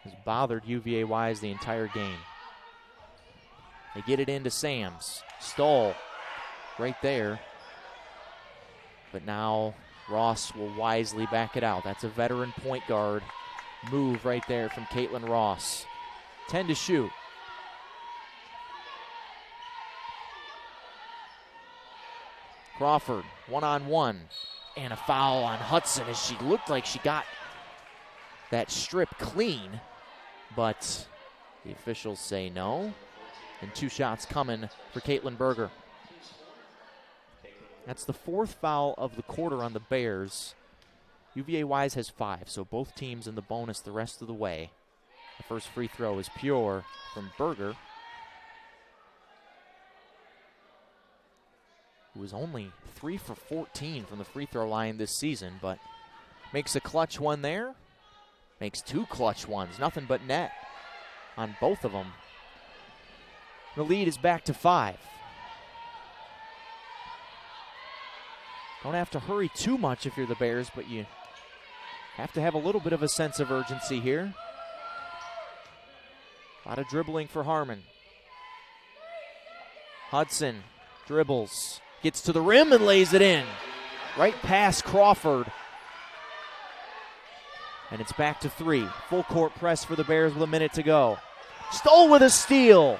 S2: Has bothered UVA Wise the entire game. They get it into Sams. Stoll right there. But now Ross will wisely back it out. That's a veteran point guard move right there from Caitlin Ross. 10 to shoot. Crawford, one-on-one. And a foul on Hudson as she looked like she got that strip clean. But the officials say no. And 2 shots coming for Caitlin Berger. That's the 4th foul of the quarter on the Bears. UVA Wise has 5, so both teams in the bonus the rest of the way. The first free throw is pure from Berger, who was only 3 for 14 from the free throw line this season, but makes a clutch one there. Makes 2 clutch ones, nothing but net on both of them. The lead is back to 5. Don't have to hurry too much if you're the Bears, but you have to have a little bit of a sense of urgency here. A lot of dribbling for Harmon. Hudson dribbles, gets to the rim and lays it in. Right past Crawford. And it's back to 3. Full court press for the Bears with a minute to go. Stoll with a steal.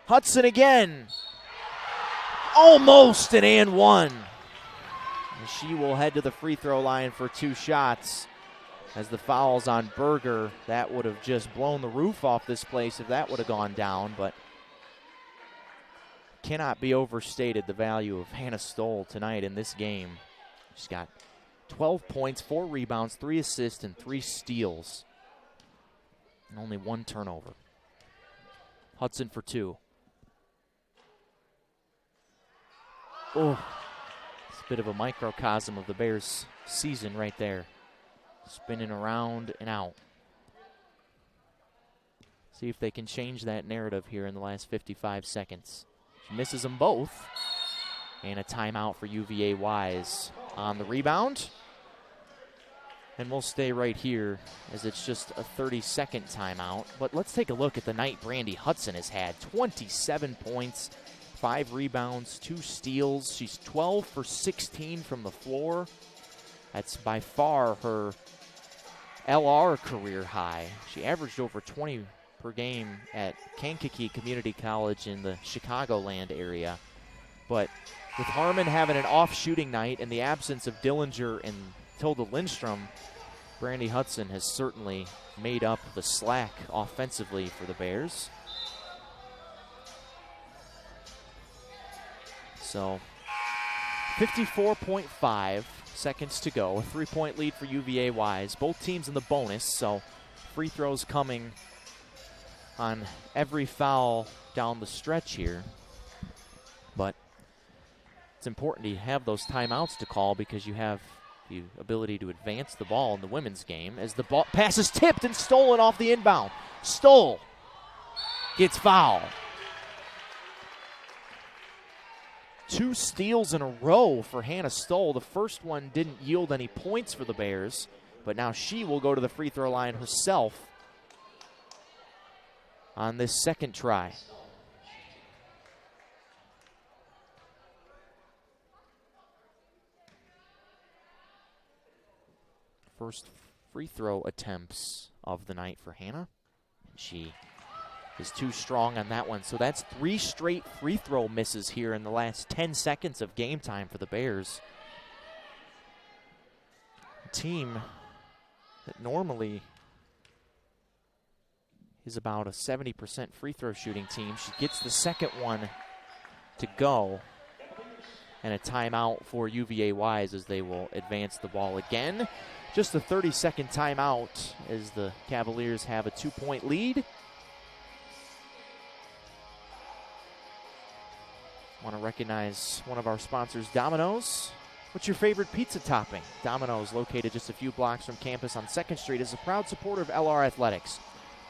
S2: Hudson again. Almost an and one. And she will head to the free throw line for 2 shots. As the foul's on Berger, that would have just blown the roof off this place if that would have gone down, but cannot be overstated the value of Hannah Stoll tonight in this game. She's got 12 points, 4 rebounds, 3 assists, and 3 steals. And only 1 turnover. Hudson for 2. Oh, it's a bit of a microcosm of the Bears' season right there. Spinning around and out. See if they can change that narrative here in the last 55 seconds. She misses them both. And a timeout for UVA Wise on the rebound. And we'll stay right here as it's just a 30-second timeout. But let's take a look at the night Brandy Hudson has had. 27 points, 5 rebounds, 2 steals. She's 12 for 16 from the floor. That's by far her LR career high. She averaged over 20 per game at Kankakee Community College in the Chicagoland area. But with Harmon having an off shooting night and the absence of Dillinger and Tilda Lindstrom, Brandy Hudson has certainly made up the slack offensively for the Bears. So 54.5 seconds to go. A 3-point lead for UVA Wise. Both teams in the bonus, so free throws coming on every foul down the stretch here. But it's important to have those timeouts to call because you have the ability to advance the ball in the women's game as the ball pass is tipped and stolen off the inbound. Stoll gets fouled. 2 steals in a row for Hannah Stoll. The first one didn't yield any points for the Bears, but now she will go to the free throw line herself on this second try. first free throw attempts of the night for Hannah. She is too strong on that one. So that's 3 straight free throw misses here in the last 10 seconds of game time for the Bears. A team that normally is about a 70% free throw shooting team. She gets the second one to go. And a timeout for UVA Wise as they will advance the ball again. Just a 30-second timeout as the Cavaliers have a 2-point lead. Want to recognize one of our sponsors, Domino's. What's your favorite pizza topping? Domino's, located just a few blocks from campus on 2nd Street, is a proud supporter of LR Athletics.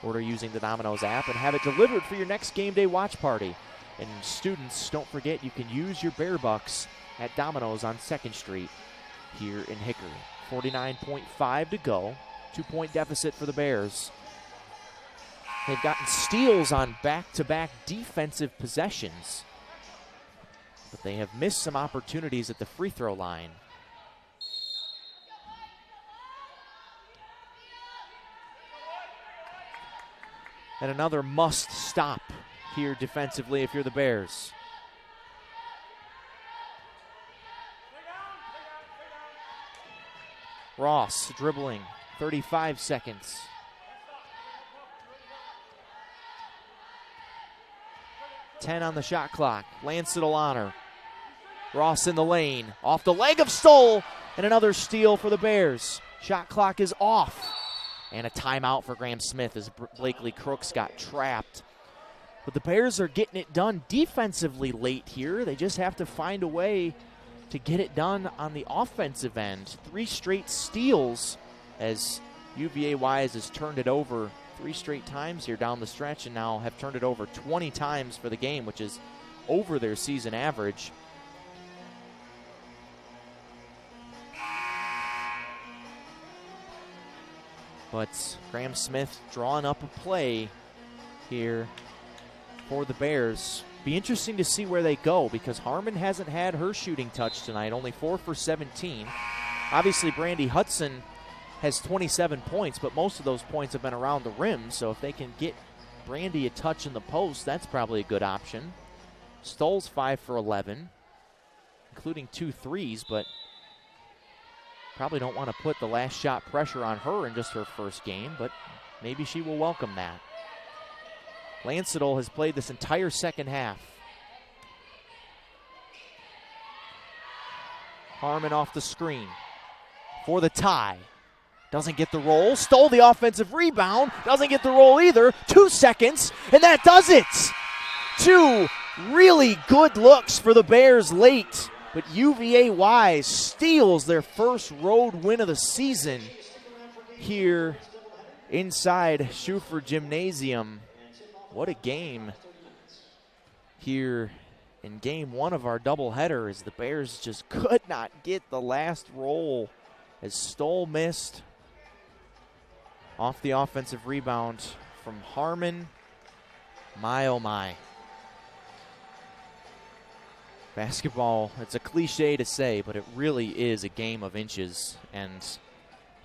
S2: Order using the Domino's app and have it delivered for your next game day watch party. And students, don't forget you can use your Bear Bucks at Domino's on 2nd Street here in Hickory. 49.5 to go. 2-point deficit for the Bears. They've gotten steals on back-to-back defensive possessions, but they have missed some opportunities at the free throw line. And another must stop here defensively if you're the Bears. Ross dribbling, 35 seconds. Ten on the shot clock. Lancet'll on her. Ross in the lane, off the leg of Stoll, and another steal for the Bears. Shot clock is off. And a timeout for Graham Smith as Blakely Crooks got trapped. But the Bears are getting it done defensively late here. They just have to find a way to get it done on the offensive end. 3 straight steals as UVA Wise has turned it over 3 straight times here down the stretch and now have turned it over 20 times for the game, which is over their season average. But Graham Smith drawing up a play here for the Bears. Be interesting to see where they go because Harmon hasn't had her shooting touch tonight, only 4 for 17. Obviously, Brandy Hudson has 27 points, but most of those points have been around the rim, so if they can get Brandy a touch in the post, that's probably a good option. Stoll's 5 for 11, including 2 threes, but probably don't want to put the last shot pressure on her in just her first game, but maybe she will welcome that. Lancet'll has played this entire second half. Harmon off the screen for the tie. Doesn't get the roll. Stole the offensive rebound. Doesn't get the roll either. 2 seconds, and that does it. 2 really good looks for the Bears late. But UVA Wise steals their first road win of the season here inside Schufer Gymnasium. What a game here in game 1 of our doubleheader as the Bears just could not get the last roll as Stoll missed off the offensive rebound from Harmon. My, oh my. Basketball, it's a cliche to say, but it really is a game of inches, and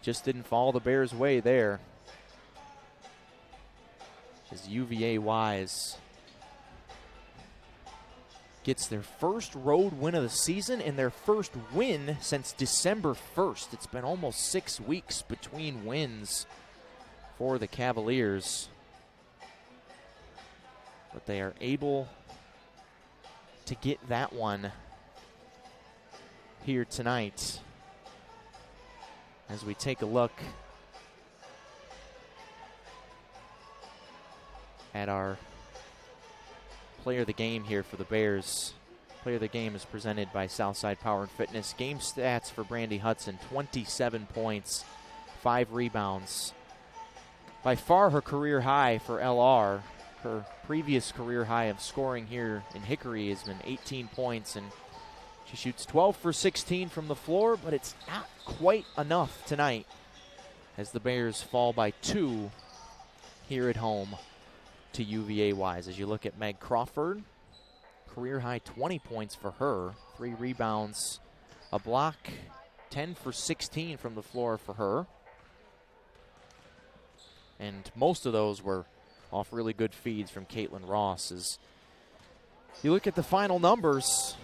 S2: just didn't fall the Bears' way there. As UVA Wise gets their first road win of the season and their first win since December 1st. It's been almost 6 weeks between wins for the Cavaliers. But they are able to get that one here tonight. As we take a look at our player of the game here for the Bears. Player of the game is presented by Southside Power and Fitness. Game stats for Brandy Hudson: 27 points, 5 rebounds. By far her career high for LR. Her previous career high of scoring here in Hickory has been 18 points, and she shoots 12 for 16 from the floor, but it's not quite enough tonight as the Bears fall by 2 here at home to UVA Wise. As you look at Meg Crawford, career high 20 points for her, 3 rebounds, a block, 10 for 16 from the floor for her. And most of those were off really good feeds from Caitlin Ross. As you look at the final numbers,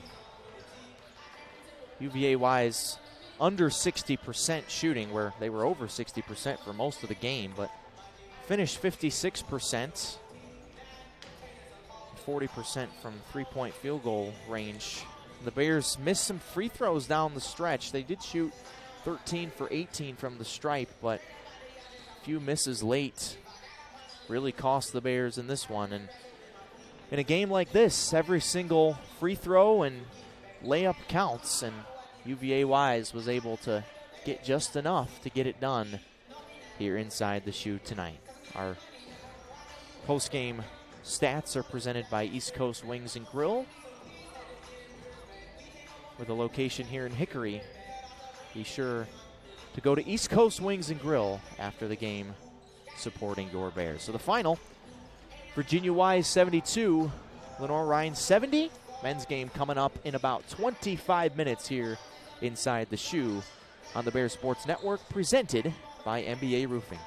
S2: UVA Wise under 60% shooting, where they were over 60% for most of the game, but finished 56%, 40% from three-point field goal range. The Bears missed some free throws down the stretch. They did shoot 13 for 18 from the stripe, but a few misses late really cost the Bears in this one. And in a game like this, every single free throw and layup counts, and UVA Wise was able to get just enough to get it done here inside the shoe tonight. Our post-game stats are presented by East Coast Wings and Grill, with a location here in Hickory. Be sure to go to East Coast Wings and Grill after the game, supporting your Bears. So the final, Virginia Wise 72, Lenoir-Rhyne 70. Men's game coming up in about 25 minutes here inside the shoe on the Bears Sports Network, presented by NBA Roofing.